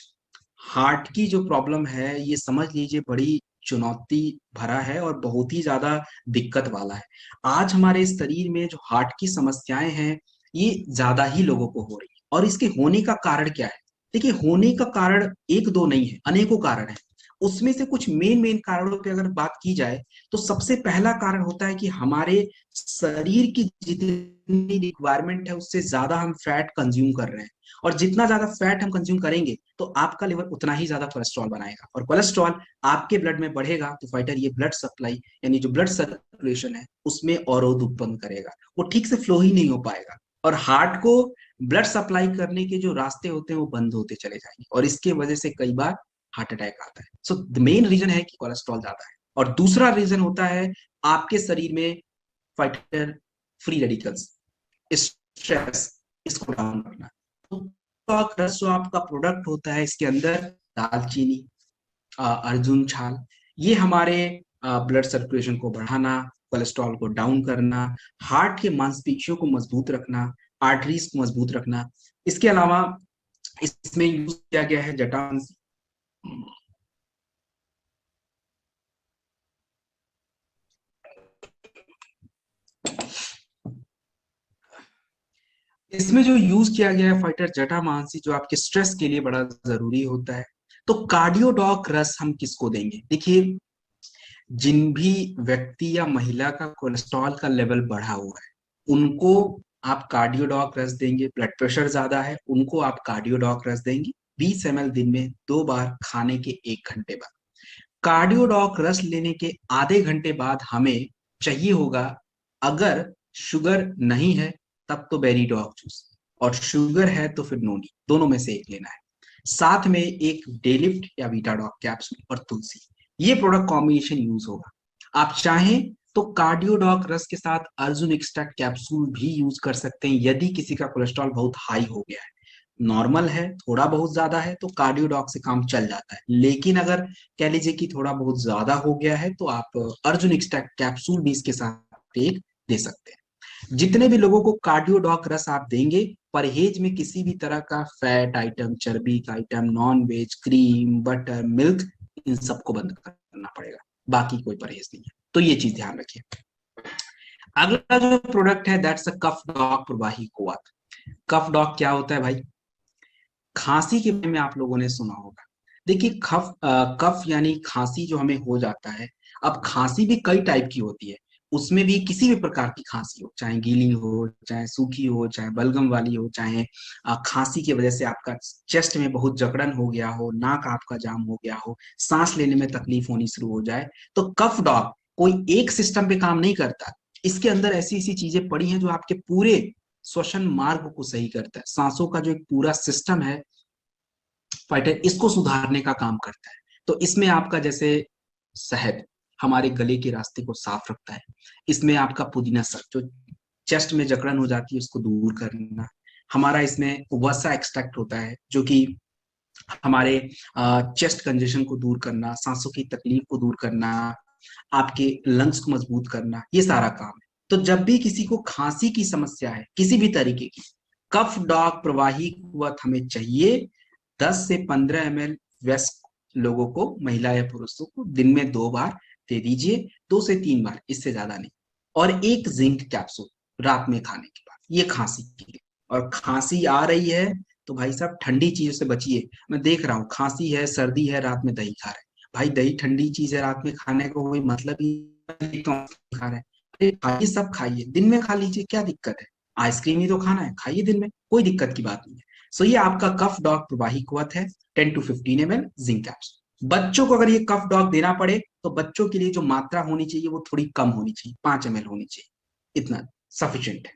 हार्ट की जो प्रॉब्लम है ये समझ लीजिए बड़ी चुनौती भरा है और बहुत ही ज्यादा दिक्कत वाला है। आज हमारे शरीर में जो हार्ट की समस्याएं हैं ये ज्यादा ही लोगों को हो रही है। और इसके होने का कारण क्या है? देखिए, होने का कारण एक दो नहीं है, अनेकों कारण है। उसमें से कुछ मेन मेन कारणों पे अगर बात की जाए, तो सबसे पहला कारण होता है कि हमारे शरीर की जितनी रिक्वायरमेंट है उससे ज्यादा हम फैट कंज्यूम कर रहे हैं। और जितना ज्यादा फैट हम कंज्यूम करेंगे तो आपका लिवर उतना ही ज्यादा कोलेस्ट्रॉल बनाएगा, और कोलेस्ट्रॉल आपके ब्लड में बढ़ेगा तो फाइटर ये ब्लड सप्लाई, यानी जो ब्लड सर्कुलेशन है उसमें अवरोध उत्पन्न करेगा, वो ठीक से फ्लो ही नहीं हो पाएगा। और हार्ट को ब्लड सप्लाई करने के जो रास्ते होते हैं वो बंद होते चले जाएंगे, और इसके वजह से कई बार हार्ट अटैक आता है। सो द मेन रीजन है कि कोलेस्ट्रॉल ज्यादा है। और दूसरा रीजन होता है आपके शरीर में फाइटर फ्री रेडिकल्स, स्ट्रेस, इसको डाउन करना। तो क्रस जो आपका प्रोडक्ट होता है इसके अंदर दालचीनी, अर्जुन छाल, ये हमारे ब्लड सर्कुलेशन को बढ़ाना, कोलेस्ट्रॉल को डाउन करना, हार्ट के मांसपेशियों को मजबूत रखना, आर्टरीज को मजबूत रखना। इसके अलावा इसमें यूज किया गया है जटामांसी, इसमें जो यूज किया गया है फाइटर जटामांसी, जो आपके स्ट्रेस के लिए बड़ा जरूरी होता है। तो कार्डियोडॉक रस हम किसको देंगे? देखिए, जिन भी व्यक्ति या महिला का कोलेस्ट्रॉल का लेवल बढ़ा हुआ है उनको आप कार्डियोडॉक रस देंगे। ब्लड प्रेशर ज्यादा है उनको आप कार्डियोडॉक रस देंगे 20 ml दिन में 2 बार खाने के 1 घंटे बाद। कार्डियोडॉक रस लेने के आधे घंटे बाद हमें चाहिए होगा, अगर शुगर नहीं है तब तो बेरीडॉक जूस, और शुगर है तो फिर नोनी, दोनों में से एक लेना है। साथ में एक डेलिफ्ट या वीटाडॉक कैप्सूल और तुलसी, ये प्रोडक्ट कॉम्बिनेशन यूज होगा। आप चाहें तो कार्डियोडॉक रस के साथ अर्जुन एक्सट्रैक्ट कैप्सूल भी यूज कर सकते हैं यदि किसी का कोलेस्ट्रॉल बहुत हाई हो गया है। नॉर्मल है, थोड़ा बहुत ज्यादा है तो कार्डियोडॉक से काम चल जाता है, लेकिन अगर कह लीजिए कि थोड़ा बहुत ज्यादा हो गया है तो आप अर्जुन एक्सट्रैक्ट कैप्सूल भी इसके साथ एक दे सकते हैं। जितने भी लोगों को कार्डियोडॉक रस आप देंगे, परहेज में किसी भी तरह का फैट आइटम, चर्बी का item, non veg, cream, butter, milk, इन सबको बंद करना पड़ेगा, बाकी कोई परहेज नहीं है। तो ये चीज ध्यान रखिए। अगला जो प्रोडक्ट है दैट्स अ कफ डॉग प्रवाही कुआथ। कफ डॉग क्या होता है भाई? खांसी के बारे में आप लोगों ने सुना होगा। देखिए, कफ यानी खांसी जो हमें हो जाता है। अब खांसी भी कई टाइप की होती है, उसमें भी किसी भी प्रकार की खांसी हो, चाहे गीली हो, चाहे सूखी हो, चाहे बलगम वाली हो, चाहे खांसी की वजह से आपका चेस्ट में बहुत जकड़न हो गया हो, नाक आपका जाम हो गया हो, सांस लेने में तकलीफ होनी शुरू हो जाए, तो कफ डॉग कोई एक सिस्टम पे काम नहीं करता। इसके अंदर ऐसी ऐसी चीजें पड़ी हैं जो आपके पूरे श्वसन मार्ग को सही करता है। सांसों का जो एक पूरा सिस्टम है फाइटर, इसको सुधारने का काम करता है। तो इसमें आपका जैसे शहद हमारे गले के रास्ते को साफ रखता है। इसमें आपका पुदीना सर, जो चेस्ट में जकड़न हो जाती है उसको दूर करना। हमारा इसमें वसा एक्सट्रैक्ट होता है जो कि हमारे चेस्ट कंजेशन को दूर करना, सांसों की तकलीफ को दूर करना, आपके लंग्स को मजबूत करना, ये सारा काम है। तो जब भी किसी को खांसी की समस्या है किसी भी तरीके की, कफ डॉग प्रवाही कुवत हमें चाहिए। 10 से 15 ml वयस्क लोगों को, महिला या पुरुषों को दिन में 2 बार दे दीजिए, 2 से 3 बार, इससे ज्यादा नहीं। और एक जिंक कैप्सूल रात में खाने के बाद, ये खांसी के लिए। और खांसी आ रही है तो भाई साहब ठंडी चीजों से बचिए। मैं देख रहा हूँ खांसी है, सर्दी है, रात में दही खा रहे हैं। भाई दही ठंडी चीज है, रात में खाने को कोई मतलब ही नहीं, तो खा रहे हैं। अरे खाइए, सब खाइए, दिन में खा लीजिए, क्या दिक्कत है? आइसक्रीम ही तो खाना है, खाइए दिन में, कोई दिक्कत की बात नहीं है। सो ये आपका कफ डॉग प्रवाही कुवत है, 10 to 15 ml जिंक कैप्सूल। बच्चों को अगर ये कफ डॉग देना पड़े तो बच्चों के लिए जो मात्रा होनी चाहिए वो थोड़ी कम होनी चाहिए, 5 ml होनी चाहिए, इतना सफिशिएंट है।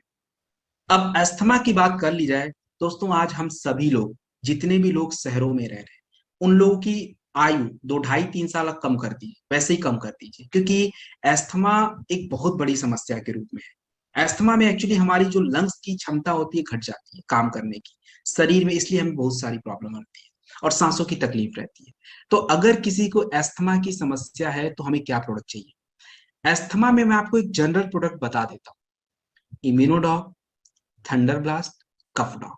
अब अस्थमा की बात कर ली जाए दोस्तों, आज हम सभी लोग, जितने भी लोग शहरों में रह रहे हैं, उन लोगों की आयु 2 ढाई 3 साल अब कम कर दी, वैसे ही कम कर दीजिए, क्योंकि अस्थमा एक बहुत बड़ी समस्या के रूप में है। अस्थमा में एक्चुअली हमारी जो लंग्स की क्षमता होती है घट जाती है काम करने की शरीर में, इसलिए हमें बहुत सारी प्रॉब्लम आती है और सांसों की तकलीफ रहती है। तो अगर किसी को अस्थमा की समस्या है तो हमें क्या प्रोडक्ट चाहिए? अस्थमा में मैं आपको एक जनरल प्रोडक्ट बता देता हूँ। इम्यूनोडॉग, थंडर ब्लास्ट, कफ डॉग।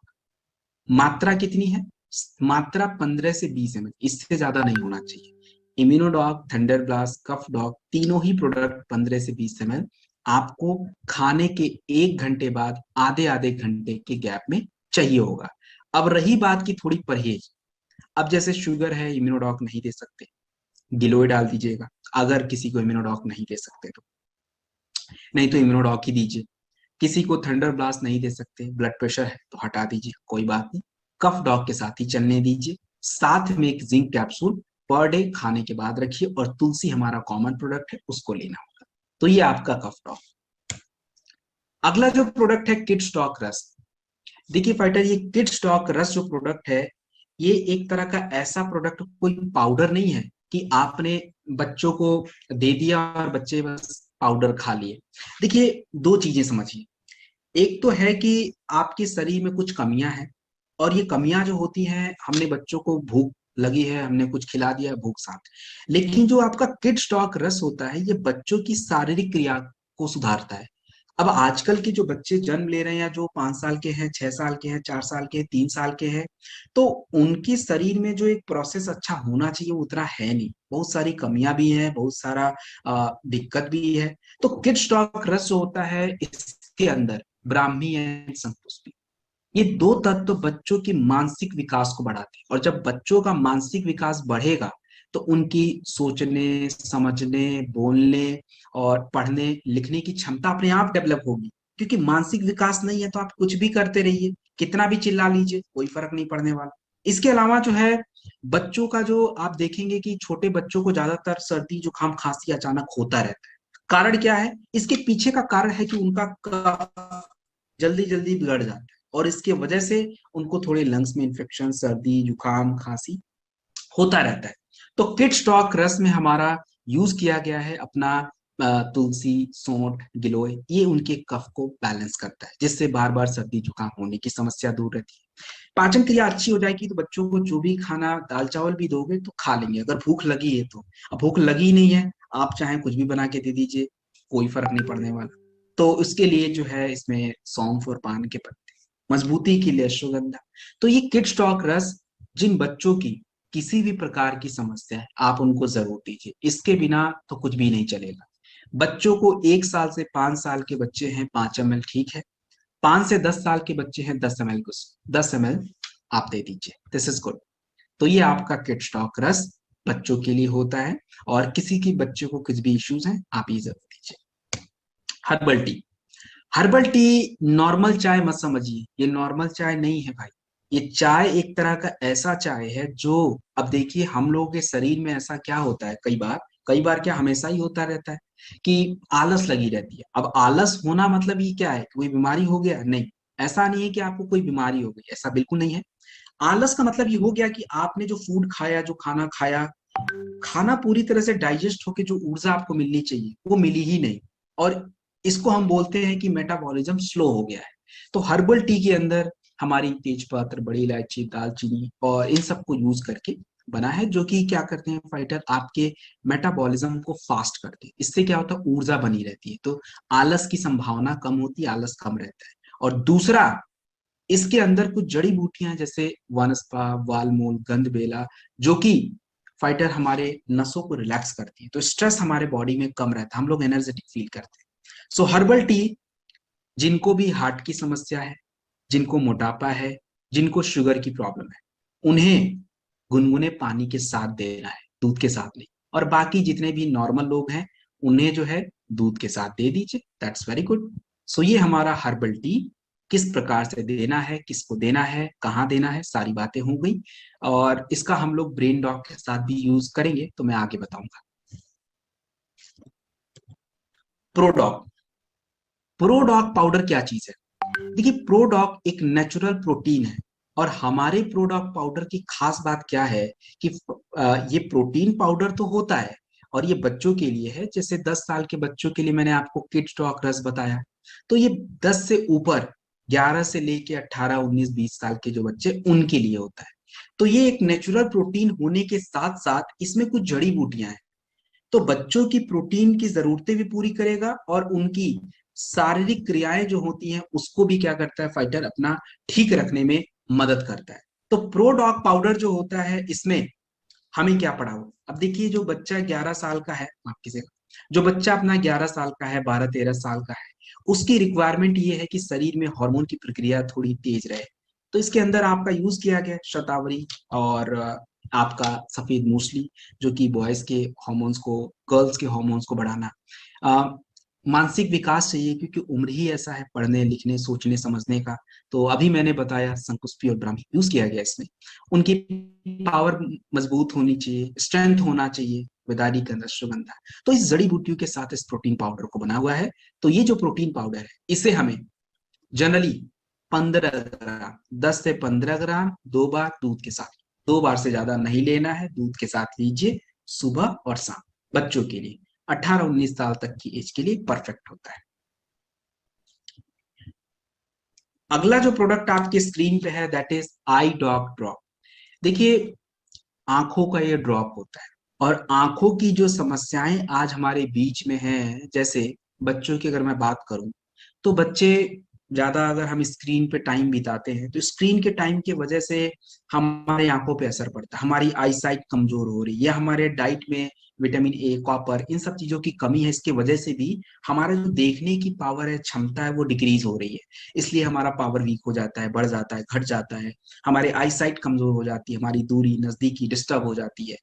मात्रा कितनी है? मात्रा 15 से 20 ml, इससे ज्यादा नहीं होना चाहिए। इम्यूनोडॉग, थंडर ब्लास्ट, कफ डॉग, तीनों ही प्रोडक्ट 15 से 20 ml आपको खाने के 1 घंटे बाद आधे आधे घंटे के गैप में चाहिए होगा। अब रही बात की थोड़ी परहेज, अब जैसे शुगर है, इम्यूनोडॉग नहीं दे सकते, गिलोय डाल दीजिएगा। अगर किसी को इम्यूनोडॉग नहीं दे सकते तो, नहीं तो इम्यूनोडॉग ही दीजिए। किसी को थंडर ब्लास्ट नहीं दे सकते, ब्लड प्रेशर है तो हटा दीजिए, कोई बात नहीं, कफ डॉग के साथ ही चलने दीजिए। साथ में एक जिंक कैप्सूल पर डे खाने के बाद रखिए, और तुलसी हमारा कॉमन प्रोडक्ट है, उसको लेना होगा। तो ये आपका कफ डॉग। अगला जो प्रोडक्ट है किड स्टॉक रस। देखिए फाइटर, ये किड स्टॉक रस जो प्रोडक्ट है, ये एक तरह का ऐसा प्रोडक्ट, कोई पाउडर नहीं है कि आपने बच्चों को दे दिया और बच्चे बस पाउडर खा लिए। देखिए, दो चीजें समझिए। एक तो है कि आपके शरीर में कुछ कमियां हैं, और ये कमियां जो होती हैं, हमने बच्चों को भूख लगी है, हमने कुछ खिला दिया है, भूख शांत। लेकिन जो आपका किड स्टॉक रस होता है, ये बच्चों की शारीरिक क्रिया को सुधारता है। अब आजकल के जो बच्चे जन्म ले रहे हैं, या जो 5 साल के हैं, 6 साल के हैं, 4 साल के हैं, 3 साल के हैं, तो उनके शरीर में जो एक प्रोसेस अच्छा होना चाहिए वो उतना है नहीं, बहुत सारी कमियां भी हैं, बहुत सारा दिक्कत भी है। तो किड स्टॉक रस जो होता है, इसके अंदर ब्राह्मी एंड शंखपुष्पी, ये दो तत्व बच्चों के मानसिक विकास को बढ़ाते हैं, और जब बच्चों का मानसिक विकास बढ़ेगा तो उनकी सोचने, समझने, बोलने और पढ़ने लिखने की क्षमता अपने आप डेवलप होगी। क्योंकि मानसिक विकास नहीं है तो आप कुछ भी करते रहिए, कितना भी चिल्ला लीजिए, कोई फर्क नहीं पड़ने वाला। इसके अलावा जो है, बच्चों का जो आप देखेंगे कि छोटे बच्चों को ज्यादातर सर्दी जुकाम खांसी अचानक होता रहता है। कारण क्या है? इसके पीछे का कारण है कि उनका कफ जल्दी जल्दी बिगड़ जाता है, और इसके वजह से उनको थोड़े लंग्स में इन्फेक्शन, सर्दी जुकाम खांसी होता रहता है। तो किड स्टॉक रस में हमारा यूज किया गया है अपना तुलसी, सौंठ, गिलोय, ये उनके कफ को बैलेंस करता है, जिससे बार बार सर्दी जुकाम होने की समस्या दूर रहती है। पाचन क्रिया अच्छी हो जाएगी तो बच्चों को जो भी खाना, दाल चावल भी दोगे तो खा लेंगे, अगर भूख लगी है तो। अब भूख लगी ही नहीं है, आप चाहे कुछ भी बना के दे दीजिए, कोई फर्क नहीं पड़ने वाला। तो उसके लिए जो है इसमें सौंफ और पान के पत्ते, मजबूती के लिए अश्वगंधा। तो ये किड स्टॉक रस जिन बच्चों की किसी भी प्रकार की समस्या है, आप उनको जरूर दीजिए, इसके बिना तो कुछ भी नहीं चलेगा। बच्चों को 1 साल से 5 साल के बच्चे हैं 5 ml ठीक है, 5 से 10 साल के बच्चे हैं 10 ml, को 10 ml आप दे दीजिए, दिस इज गुड। तो ये आपका किड स्टॉक रस बच्चों के लिए होता है, और किसी की बच्चे को कुछ भी इश्यूज हैं आप ये जरूर दीजिए। Herbal tea. Herbal tea normal चाय मत समझिए, ये नॉर्मल चाय नहीं है भाई। ये चाय एक तरह का ऐसा चाय है जो, अब देखिए हम लोगों के शरीर में ऐसा क्या होता है, कई बार क्या हमेशा ही होता रहता है कि आलस लगी रहती है। अब आलस होना मतलब ये क्या है, कोई बीमारी हो गया? नहीं, ऐसा नहीं है कि आपको कोई बीमारी हो गई, ऐसा बिल्कुल नहीं है। आलस का मतलब ये हो गया कि आपने जो फूड खाया, जो खाना खाया, खाना पूरी तरह से डाइजेस्ट होके जो ऊर्जा आपको मिलनी चाहिए वो मिली ही नहीं, और इसको हम बोलते हैं कि मेटाबॉलिज्म स्लो हो गया है। तो हर्बल टी के अंदर हमारी तेजपत्र, बड़ी इलायची, दालचीनी और इन सबको यूज करके बना है, जो कि क्या करते हैं फाइटर, आपके मेटाबॉलिज्म को फास्ट करते हैं। इससे क्या होता है, ऊर्जा बनी रहती है, तो आलस की संभावना कम होती है, आलस कम रहता है। और दूसरा, इसके अंदर कुछ जड़ी बूटियां जैसे वनस्पा, वालमूल, गंधबेला, जो कि फाइटर हमारे नसों को रिलैक्स करती है, तो स्ट्रेस हमारे बॉडी में कम रहता है, हम लोग एनर्जेटिक फील करते हैं। सो हर्बल टी जिनको भी हार्ट की समस्या है, जिनको मोटापा है, जिनको शुगर की प्रॉब्लम है, उन्हें गुनगुने पानी के साथ देना है, दूध के साथ नहीं। और बाकी जितने भी नॉर्मल लोग हैं उन्हें जो है दूध के साथ दे दीजिए, दैट्स वेरी गुड। सो ये हमारा हर्बल टी किस प्रकार से देना है, किसको देना है, कहाँ देना है, सारी बातें हो गई। और इसका हम लोग ब्रेन डॉग के साथ भी यूज करेंगे, तो मैं आगे बताऊंगा। प्रोडॉग। प्रोडॉग पाउडर क्या चीज है? देखिए, प्रोडॉक एक नेचुरल प्रोटीन है, और हमारे प्रोडॉक पाउडर की खास बात क्या है कि ये प्रोटीन पाउडर तो होता है, और ये बच्चों के लिए है। जैसे 10 साल के बच्चों के लिए मैंने आपको किड स्टॉक रस बताया, तो ये 10 से ऊपर, 11 से लेके 18, 19, 20 साल के जो बच्चे, उनके लिए होता है। तो ये एक नेचुरल प्रोटीन होने के साथ साथ इसमें कुछ जड़ी बूटियां हैं, तो बच्चों की प्रोटीन की जरूरतें भी पूरी करेगा, और उनकी शारीरिक क्रियाएं जो होती हैं उसको भी क्या करता है फाइटर, अपना ठीक रखने में मदद करता है। तो प्रोडॉग पाउडर जो होता है, इसमें हमें क्या पढ़ा हो, अब देखिए जो बच्चा 11 साल का है, माफ कीजिएगा, जो बच्चा अपना 11 साल का है, 12-13 साल का है, उसकी रिक्वायरमेंट ये है कि शरीर में हार्मोन की प्रक्रिया थोड़ी तेज रहे। तो इसके अंदर आपका यूज किया गया शतावरी और आपका सफेद मूसली, जो कि बॉयज के हॉर्मोन्स को, गर्ल्स के हॉर्मोन्स को बढ़ाना। अ, मानसिक विकास चाहिए क्योंकि उम्र ही ऐसा है पढ़ने लिखने सोचने समझने का। तो अभी मैंने बताया संकुष्पी और ब्राह्मी यूज किया गया इसमें। उनकी पावर मजबूत होनी चाहिए, स्ट्रेंथ होना चाहिए, विदारी गंध, अश्वगंधा। तो इस जड़ी बूटियों के साथ इस प्रोटीन पाउडर को बना हुआ है। तो ये जो प्रोटीन पाउडर है, इसे हमें जनरली 15 ग्राम, 10 से 15 ग्राम 2 बार दूध के साथ, 2 बार से ज्यादा नहीं लेना है, दूध के साथ लीजिए, सुबह और शाम। बच्चों के लिए 18-19 साल तक की एज के लिए परफेक्ट होता है। अगला जो प्रोडक्ट आपके स्क्रीन पे है, that is I dog drop. देखिए, आंखों का ये ड्रॉप होता है, और आंखों की जो समस्याएं आज हमारे बीच में हैं, जैसे बच्चों की अगर मैं बात करूं, तो बच्चे ज्यादा अगर हम स्क्रीन पे टाइम बिताते हैं तो स्क्रीन के टाइम की वजह से हमारे आंखों पे असर पड़ता है, हमारी आई साइट कमजोर हो रही है, या हमारे डाइट में विटामिन ए, कॉपर, इन सब चीजों की कमी है, इसके वजह से भी हमारा जो देखने की पावर है, क्षमता है, वो डिक्रीज हो रही है। इसलिए हमारा पावर वीक हो जाता है, बढ़ जाता है, घट जाता है, हमारे आई साइट कमजोर हो जाती है, हमारी दूरी नजदीकी डिस्टर्ब हो जाती है,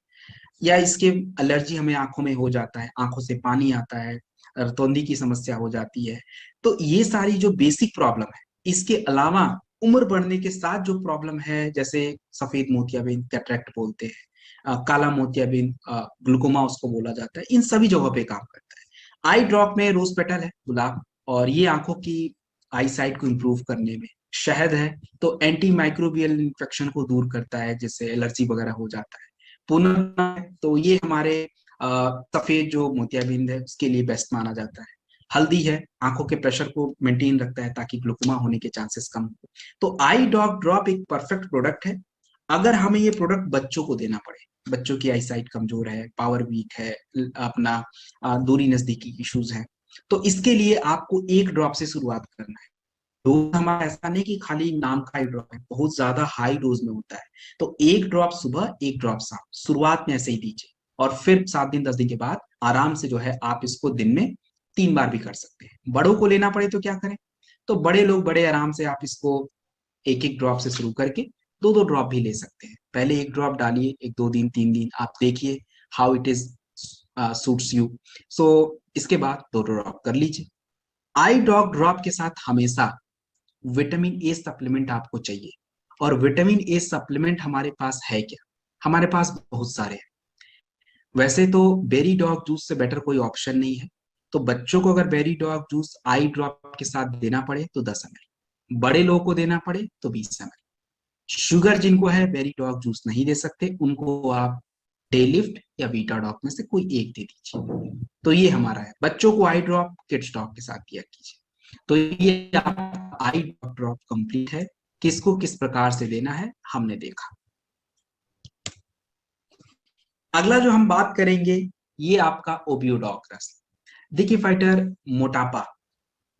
या इसके एलर्जी हमें आंखों में हो जाता है, आंखों से पानी आता है, रतौंधी की समस्या हो जाती है। तो ये सारी जो बेसिक प्रॉब्लम है, इसके अलावा उम्र बढ़ने के साथ जो प्रॉब्लम है, जैसे सफेद मोतियाबिंद, कैटरेक्ट बोलते हैं, काला मोतियाबिंद, ग्लूकोमा उसको बोला जाता है, इन सभी जगहों पे काम करता है। आई ड्रॉप में रोज पेटल है, गुलाब, और ये आंखों की आई साइट को इम्प्रूव करने में, शहद है तो एंटी माइक्रोबियल इन्फेक्शन को दूर करता है, जिससे एलर्जी वगैरह हो जाता है। पुनः तो ये हमारे सफेद जो मोतियाबिंद है उसके लिए बेस्ट माना जाता है। हल्दी है, आंखों के प्रेशर को मेंटेन रखता है ताकि ग्लूकोमा होने के चांसेस कम हो। तो आई डॉग ड्रॉप एक परफेक्ट प्रोडक्ट है। अगर हमें ये प्रोडक्ट बच्चों को देना पड़े, बच्चों की आई साइट कमजोर है, पावर वीक है, अपना दूरी नजदीकी इश्यूज है, तो इसके लिए आपको एक ड्रॉप से शुरुआत करना है। डोज हमारा ऐसा नहीं कि खाली नाम का ही ड्रॉप है, बहुत ज्यादा हाई डोज में होता है। तो एक ड्रॉप सुबह, एक ड्रॉप शाम, शुरुआत में ऐसे ही दीजिए, और फिर 7 दिन 10 दिन के बाद आराम से जो है आप इसको दिन में 3 बार भी कर सकते हैं। बड़ों को लेना पड़े तो क्या करें, तो बड़े लोग बड़े आराम से आप इसको एक एक ड्रॉप से शुरू करके दो दो ड्रॉप भी ले सकते हैं। पहले एक ड्रॉप डालिए, एक 2 दिन 3 दिन आप देखिए how it is suits you. So इसके बाद दो ड्रॉप कर लीजिए। आई डॉग ड्रॉप के साथ हमेशा विटामिन ए सप्लीमेंट आपको चाहिए। और विटामिन ए सप्लीमेंट हमारे पास है क्या? हमारे पास बहुत सारे हैं। वैसे तो बेरी डॉग जूस से बेटर कोई ऑप्शन नहीं है। तो बच्चों को अगर बेरी डॉग जूस आई ड्रॉप के साथ देना पड़े तो 10 ml, बड़े लोगों को देना पड़े तो 20 ml। शुगर जिनको है बेरी डॉग जूस नहीं दे सकते, उनको आप डे लिफ्ट या बीटा डॉग में से कोई एक दे दीजिए। तो ये हमारा है, बच्चों को आई ड्रॉप किड्स डॉग के साथ दिया कीजिए। तो ये आप आई ड्रॉप कंप्लीट है। किसको किस प्रकार से देना है हमने देखा। अगला जो हम बात करेंगे, ये आपका ओबियोडॉक रस। देखिए फाइटर, मोटापा,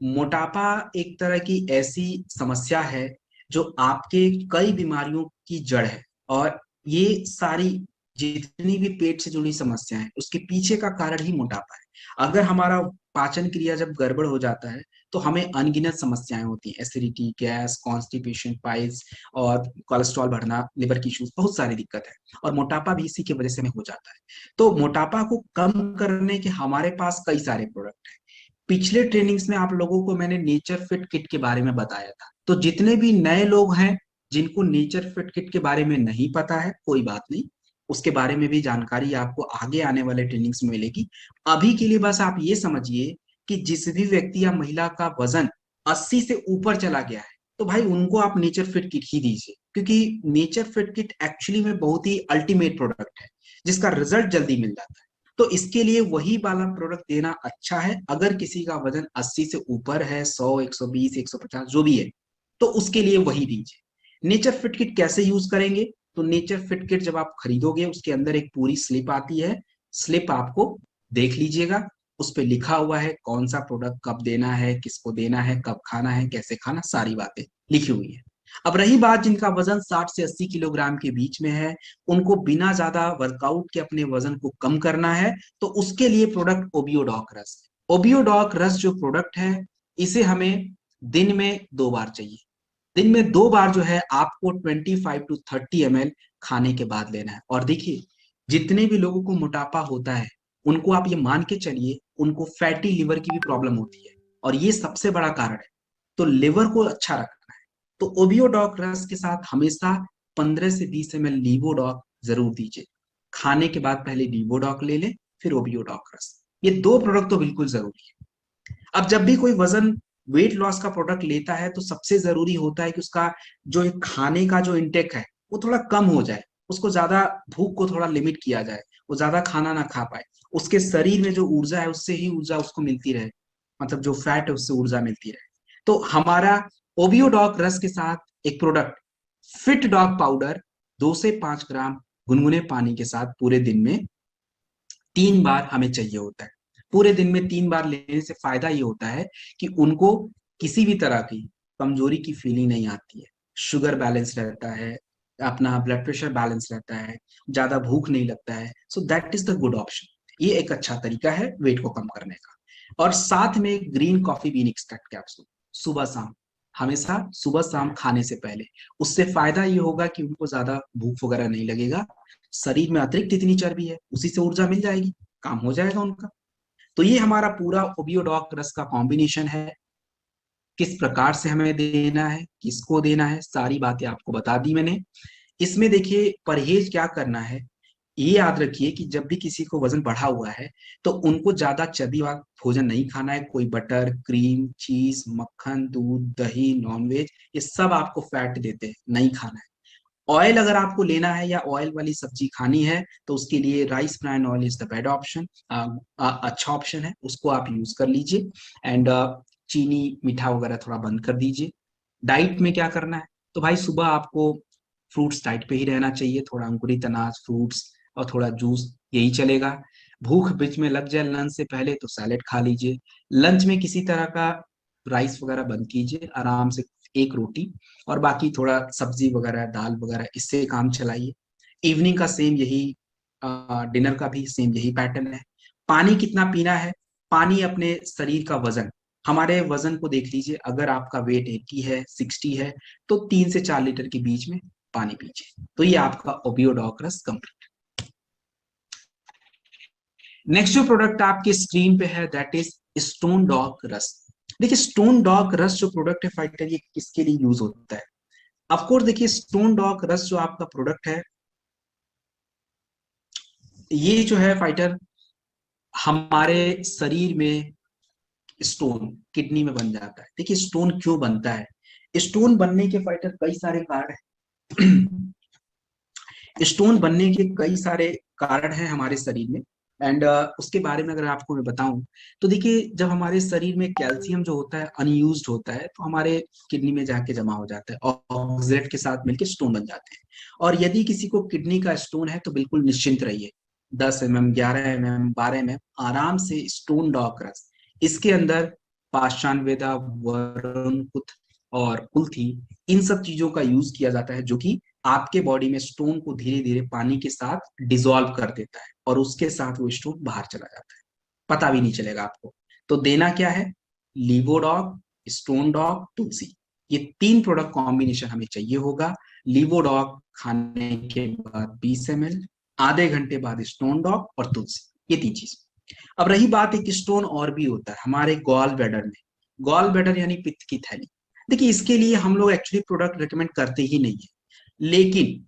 मोटापा एक तरह की ऐसी समस्या है जो आपके कई बीमारियों की जड़ है। और ये सारी जितनी भी पेट से जुड़ी समस्याएं हैं, उसके पीछे का कारण ही मोटापा है। अगर हमारा पाचन क्रिया जब गड़बड़ हो जाता है तो हमें अनगिनत समस्याएं होती हैं, एसिडिटी, गैस, कॉन्स्टिपेशन, पाइल्स, और कोलेस्ट्रॉल बढ़ना, लिवर की इश्यूज, बहुत सारी दिक्कत है। और मोटापा भी इसी की वजह से हमें हो जाता है। तो मोटापा को कम करने के हमारे पास कई सारे प्रोडक्ट हैं। पिछले ट्रेनिंग्स में आप लोगों को मैंने नेचर फिट किट के बारे में बताया था। तो जितने भी नए लोग हैं जिनको नेचर फिट किट के बारे में नहीं पता है, कोई बात नहीं, उसके बारे में भी जानकारी आपको आगे आने वाले ट्रेनिंग्स में मिलेगी। अभी के लिए बस आप ये समझिए कि जिस भी व्यक्ति या महिला का वजन 80 से ऊपर चला गया है, तो भाई उनको आप नेचर फिट किट ही दीजिए, क्योंकि नेचर फिट किट एक्चुअली में बहुत ही अल्टीमेट प्रोडक्ट है जिसका रिजल्ट जल्दी मिल जाता है। तो इसके लिए वही वाला प्रोडक्ट देना अच्छा है। अगर किसी का वजन 80 से ऊपर है, 100, 120, 150 जो भी है, तो उसके लिए वही दीजिए। नेचर फिट किट कैसे यूज करेंगे? तो नेचर फिट किट जब आप खरीदोगे, उसके अंदर एक पूरी स्लिप आती है। स्लिप आपको देख लीजिएगा, उस पर लिखा हुआ है कौन सा प्रोडक्ट कब देना है, किसको देना है, कब खाना है, कैसे खाना, सारी बातें लिखी हुई है। अब रही बात जिनका वजन 60 से 80 किलोग्राम के बीच में है, उनको बिना ज्यादा वर्कआउट के अपने वजन को कम करना है, तो उसके लिए प्रोडक्ट ओबियोडॉक रस। ओबियोडॉक रस जो प्रोडक्ट है, इसे हमें दिन में 2 बार चाहिए। दिन में 2 बार जो है आपको 25 to 30 ml खाने के बाद लेना है। और देखिए, जितने भी लोगों को मोटापा होता है, उनको आप ये मान के चलिए उनको फैटी लिवर की भी प्रॉब्लम होती है, और ये सबसे बड़ा कारण है। तो लिवर को अच्छा रखना है, तो ओबियोडॉक रस के साथ हमेशा 15 से 20 ml लीवोडॉक जरूर दीजिए। खाने के बाद पहले लीवोडॉक ले लें, फिर ओबियोडॉक रस। ये 2 प्रोडक्ट तो बिल्कुल जरूरी है। अब जब भी कोई वजन वेट लॉस का प्रोडक्ट लेता है, तो सबसे जरूरी होता है कि उसका जो एक खाने का जो इंटेक है वो थोड़ा कम हो जाए, उसको ज्यादा भूख को थोड़ा लिमिट किया जाए, वो ज्यादा खाना ना खा पाए, उसके शरीर में जो ऊर्जा है उससे ही ऊर्जा उसको मिलती रहे, मतलब जो फैट है उससे ऊर्जा मिलती रहे। तो हमारा ओबियोडॉक रस के साथ एक प्रोडक्ट फिट डॉग पाउडर 2 से 5 ग्राम गुनगुने पानी के साथ पूरे दिन में 3 बार हमें चाहिए होता है। पूरे दिन में 3 बार लेने से फायदा ये होता है कि उनको किसी भी तरह की कमजोरी की फीलिंग नहीं आती है, शुगर बैलेंस रहता है, अपना ब्लड प्रेशर बैलेंस रहता है, ज्यादा भूख नहीं लगता है। So that is the good option. ये एक अच्छा तरीका है वेट को कम करने का। और साथ में green coffee bean extract capsule सुबह शाम, हमेशा सुबह शाम खाने से पहले। उससे फायदा ये होगा कि उनको ज्यादा भूख वगैरह नहीं लगेगा, शरीर में अतिरिक्त इतनी चर्बी है उसी से ऊर्जा मिल जाएगी, काम हो जाएगा उनका। तो ये हमारा पूरा ओबियोडॉक रस का कॉम्बिनेशन है। किस प्रकार से हमें देना है, किसको देना है, सारी बातें आपको बता दी मैंने। इसमें देखिए परहेज क्या करना है, ये याद रखिए कि जब भी किसी को वजन बढ़ा हुआ है तो उनको ज्यादा चर्बी वाला भोजन नहीं खाना है। कोई बटर, क्रीम, चीज, मक्खन, दूध, दही, नॉनवेज, ये सब आपको फैट देते हैं, नहीं खाना है। ऑयल अगर आपको लेना है या ऑयल वाली सब्जी खानी है तो उसके लिए rice bran oil is the bed option, अच्छा ऑप्शन है, उसको आप यूज कर लीजिए। एंड चीनी मीठा वगैरह थोड़ा बंद कर दीजिए। डाइट में क्या करना है, तो भाई सुबह आपको फ्रूट्स डाइट पे ही रहना चाहिए, थोड़ा अंकुरित अनाज, फ्रूट्स और थोड़ा जूस, यही चलेगा। भूख बीच में लग जाए लंच से पहले तो सैलेड खा लीजिए। लंच में किसी तरह का राइस वगैरह बंद कीजिए, आराम से एक रोटी और बाकी थोड़ा सब्जी वगैरह, दाल वगैरह, इससे काम चलाइए। इवनिंग का सेम यही, डिनर का भी सेम यही पैटर्न है। पानी कितना पीना है, पानी अपने शरीर का वजन, हमारे वजन को देख लीजिए, अगर आपका वेट 80 है, 60 है, तो 3 से 4 लीटर के बीच में पानी पीजिए। तो ये आपका ओबियोडॉक रस कंप्लीट। नेक्स्ट जो प्रोडक्ट आपके स्क्रीन पे है दैट इज स्टोन डॉक रस। देखिए स्टोन डॉक रस जो प्रोडक्ट है फाइटर, ये किसके लिए यूज होता है? ऑफकोर्स देखिए स्टोन डॉक रस जो आपका प्रोडक्ट है, ये जो है फाइटर हमारे शरीर में स्टोन किडनी में बन जाता है। देखिए स्टोन क्यों बनता है, स्टोन बनने के फाइटर कई सारे कारण हैं। स्टोन बनने के कई सारे कारण हैं हमारे शरीर में। एंड उसके बारे में अगर आपको मैं बताऊं तो देखिए जब हमारे शरीर में कैल्शियम जो होता है अनयूज्ड होता है तो हमारे किडनी में जाके जमा हो जाता है और ऑक्सलेट के साथ मिलकर स्टोन बन जाते हैं। और यदि किसी को किडनी का स्टोन है तो बिल्कुल निश्चिंत रहिए, 10 mm, 11 mm, 12 mm आराम से स्टोन डॉक रस, इसके अंदर पाषाणवेदा, वरुण और कुल्थी, इन सब चीजों का यूज किया जाता है जो कि आपके बॉडी में स्टोन को धीरे धीरे पानी के साथ डिसॉल्व कर देता है और उसके साथ वो स्टोन बाहर चला जाता है, पता भी नहीं चलेगा आपको। तो देना क्या है, लीवोडॉग, स्टोन डॉग, तुलसी, ये 3 प्रोडक्ट कॉम्बिनेशन हमें चाहिए होगा। लीवोडॉग खाने के बाद 20 ml, आधे घंटे बाद स्टोन डॉग और तुलसी, ये 3 चीज। अब रही बात, एक स्टोन और भी होता है हमारे गॉल ब्लैडर में। गॉल ब्लैडर यानी पित्त की थैली। देखिए इसके लिए हम लोग एक्चुअली प्रोडक्ट रिकमेंड करते ही नहीं है, लेकिन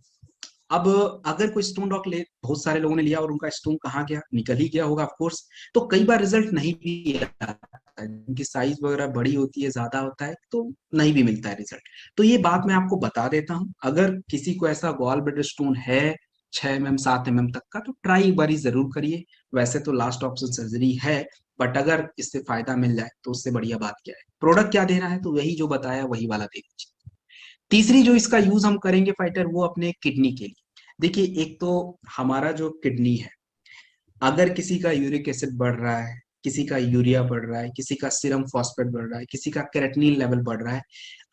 अब अगर कोई स्टोन डॉक ले, बहुत सारे लोगों ने लिया और उनका स्टोन कहाँ गया, निकल ही गया होगा ऑफ कोर्स। तो कई बार रिजल्ट नहीं भी आता है, उनकी साइज वगैरह बड़ी होती है, ज्यादा होता है, तो नहीं भी मिलता है रिजल्ट। तो ये बात मैं आपको बता देता हूँ, अगर किसी को ऐसा गॉल ब्लैडर स्टोन है 6 mm 7 mm तक का, तो ट्राई एक बारी जरूर करिए। वैसे तो लास्ट ऑप्शन सर्जरी है, बट अगर इससे फायदा मिल जाए तो उससे बढ़िया बात क्या है। प्रोडक्ट क्या देना है, तो वही जो बताया वही वाला दे दीजिए। तीसरी जो इसका यूज हम करेंगे फाइटर, वो अपने किडनी के लिए। देखिए एक तो हमारा जो किडनी है, अगर किसी का यूरिक एसिड बढ़ रहा है, किसी का यूरिया बढ़ रहा है, किसी का सीरम फॉस्फेट बढ़ रहा है, किसी का क्रेटिनिन लेवल बढ़ रहा है,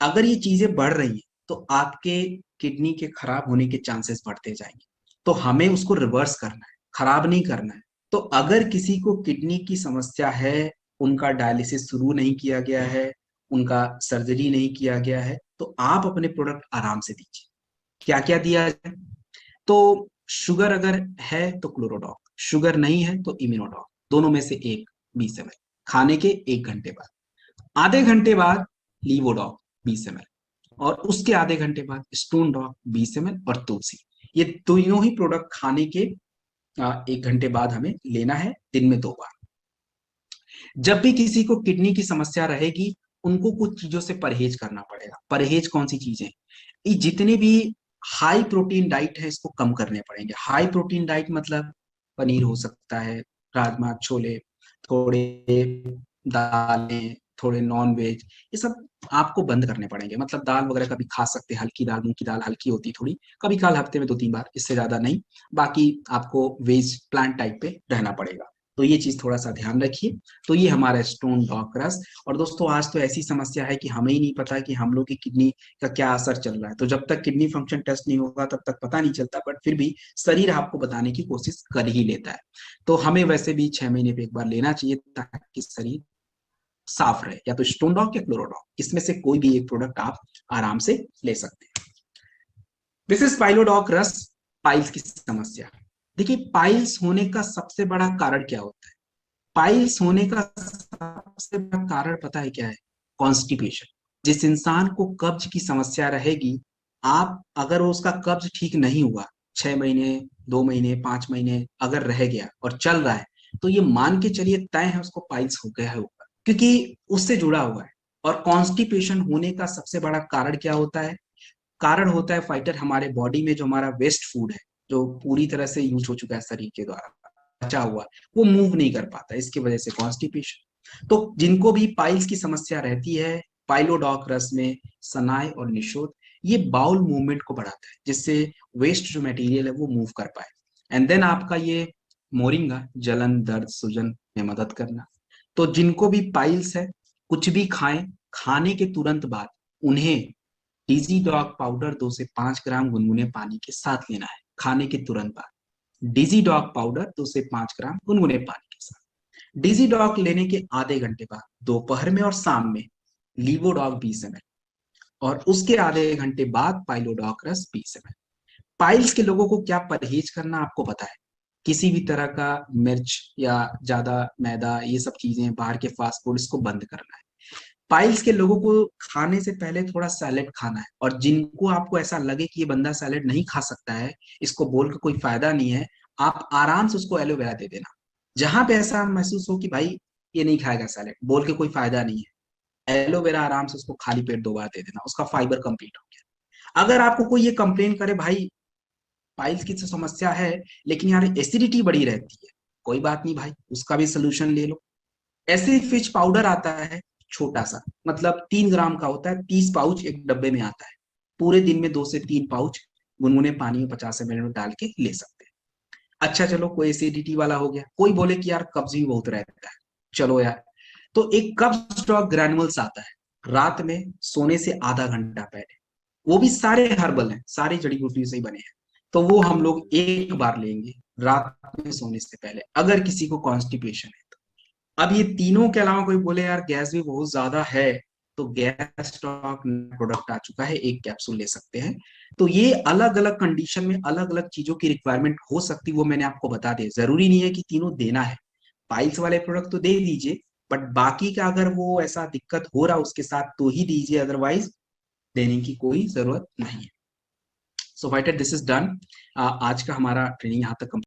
अगर ये चीजें बढ़ रही हैं तो आपके किडनी के खराब होने के चांसेस बढ़ते जाएंगे। तो हमें उसको रिवर्स करना है, खराब नहीं करना है। तो अगर किसी को किडनी की समस्या है, उनका डायलिसिस शुरू नहीं किया गया है, उनका सर्जरी नहीं किया गया है, तो आप अपने प्रोडक्ट आराम से दीजिए। क्या क्या दिया जाए, तो शुगर अगर है तो क्लोरोडॉक, शुगर नहीं है तो इम्यूनोडॉक, दोनों में से एक 20 ml खाने के 1 घंटे बाद। आधे घंटे बाद लीवोडॉक 20 ml, और उसके आधे घंटे बाद स्टोन डॉक 20 ml और तुलसी। ये दोनों ही प्रोडक्ट खाने के 1 घंटे बाद हमें लेना है, दिन में 2 बार। जब भी किसी को किडनी की समस्या रहेगी, उनको कुछ चीजों से परहेज करना पड़ेगा। परहेज कौन सी चीजें, ये जितने भी हाई प्रोटीन डाइट है इसको कम करने पड़ेंगे। हाई प्रोटीन डाइट मतलब पनीर हो सकता है, राजमा, छोले, थोड़े दालें, थोड़े नॉन वेज, ये सब आपको बंद करने पड़ेंगे। मतलब दाल वगैरह कभी खा सकते हैं, हल्की दाल, मूंग की दाल हल्की होती है थोड़ी, कभी काल हफ्ते में 2-3 बार, इससे ज्यादा नहीं। बाकी आपको वेज प्लांट टाइप पे रहना पड़ेगा। तो ये चीज थोड़ा सा ध्यान रखिए। तो ये हमारा स्टोन डॉग क्रस्ट। और दोस्तों आज तो ऐसी समस्या है कि हमें ही नहीं पता कि हम लोग की किडनी का क्या असर चल रहा है। तो जब तक किडनी फंक्शन टेस्ट नहीं होगा तब तक पता नहीं चलता, बट फिर भी शरीर आपको बताने की कोशिश कर ही लेता है। तो हमें वैसे भी 6 महीने पे एक बार लेना चाहिए ताकि शरीर साफ रहे। या तो स्टोन डॉग या क्लोरोडॉग, इसमें से कोई भी एक प्रोडक्ट आप आराम से ले सकते हैं। दिस इज पाइलोडॉग रस। पाइल्स की समस्या। देखिए पाइल्स होने का सबसे बड़ा कारण क्या होता है? पाइल्स होने का सबसे बड़ा कारण पता है क्या है? कॉन्स्टिपेशन। जिस इंसान को कब्ज की समस्या रहेगी, आप अगर उसका कब्ज ठीक नहीं हुआ, 6 महीने, 2 महीने, 5 महीने अगर रह गया और चल रहा है, तो ये मान के चलिए तय है उसको पाइल्स हो गया होगा, क्योंकि उससे जुड़ा हुआ है। और कॉन्स्टिपेशन होने का सबसे बड़ा कारण क्या होता है? कारण होता है फाइटर, हमारे बॉडी में जो हमारा वेस्ट फूड है, जो पूरी तरह से यूज हो चुका है शरीर के द्वारा, बचा हुआ, वो मूव नहीं कर पाता, इसकी वजह से कॉन्स्टिपेशन। तो जिनको भी पाइल्स की समस्या रहती है, पाइलोडॉक्रस में सनाय और निशोथ ये बाउल मूवमेंट को बढ़ाता है, जिससे वेस्ट जो मटेरियल है वो मूव कर पाए। एंड देन आपका ये मोरिंगा जलन, दर्द, सूजन में मदद करना। तो जिनको भी पाइल्स है, कुछ भी खाएं, खाने के तुरंत बाद उन्हें डीजी डॉग पाउडर 2 से 5 ग्राम गुनगुने पानी के साथ लेना है, खाने के तुरंत बाद। डीजी डॉग पाउडर 2 से 5 ग्राम गुनगुने पानी के साथ। डीजी डॉग लेने के आधे घंटे बाद दोपहर में और शाम में लीवोडॉग 20 ml, और उसके आधे घंटे बाद पाइलोडॉग रस 20 ml। पाइल्स के लोगों को क्या परहेज करना आपको पता है? किसी भी तरह का मिर्च या ज्यादा मैदा, ये सब चीजें, बाहर के फास्ट फूड, इसको बंद करना है। पाइल्स के लोगों को खाने से पहले थोड़ा सैलेड खाना है। और जिनको आपको ऐसा लगे कि ये बंदा सैलेड नहीं खा सकता है, इसको बोल के कोई फायदा नहीं है, आप आराम से उसको एलोवेरा दे देना। जहां पे ऐसा महसूस हो कि भाई ये नहीं खाएगा सैलेड, बोल के कोई फायदा नहीं है, एलोवेरा आराम से उसको खाली पेट 2 बार दे देना, उसका फाइबर कंप्लीट हो गया। अगर आपको कोई ये कंप्लेन करे भाई पाइल्स की तो समस्या है लेकिन यार एसिडिटी बड़ी रहती है, कोई बात नहीं भाई, उसका भी सोल्यूशन ले लो। एसिड फिच पाउडर आता है, छोटा सा, मतलब 3 ग्राम का होता है, 30 पाउच एक डब्बे में आता है। पूरे दिन में 2 से 3 पाउच गुनगुने पानी में 50 ml में डाल के ले सकते हैं। अच्छा चलो, कोई एसिडिटी वाला हो गया। कोई बोले कि यार कब्ज भी बहुत रहता है, चलो यार, तो एक कब्ज ड्रॉप ग्रैनुअल्स आता है, रात में सोने से आधा घंटा पहले। वो भी सारे हर्बल हैं, सारे जड़ी बूटी से ही बने हैं। तो वो हम लोग एक बार लेंगे रात में सोने से पहले, अगर किसी को कॉन्स्टिपेशन है तो। अब ये तीनों के अलावा कोई बोले यार गैस भी बहुत ज्यादा है, तो गैस स्टॉक प्रोडक्ट आ चुका है, एक कैप्सूल ले सकते हैं। तो ये अलग अलग कंडीशन में अलग अलग चीजों की रिक्वायरमेंट हो सकती है, वो मैंने आपको बता दिया। जरूरी नहीं है कि तीनों देना है। पाइल्स वाले प्रोडक्ट तो दे दीजिए, बट बाकी का अगर वो ऐसा दिक्कत हो रहा उसके साथ तो ही दीजिए, अदरवाइज देने की कोई जरूरत नहीं है। सो फाइटर, दिस इज डन। आज का हमारा ट्रेनिंग यहाँ तक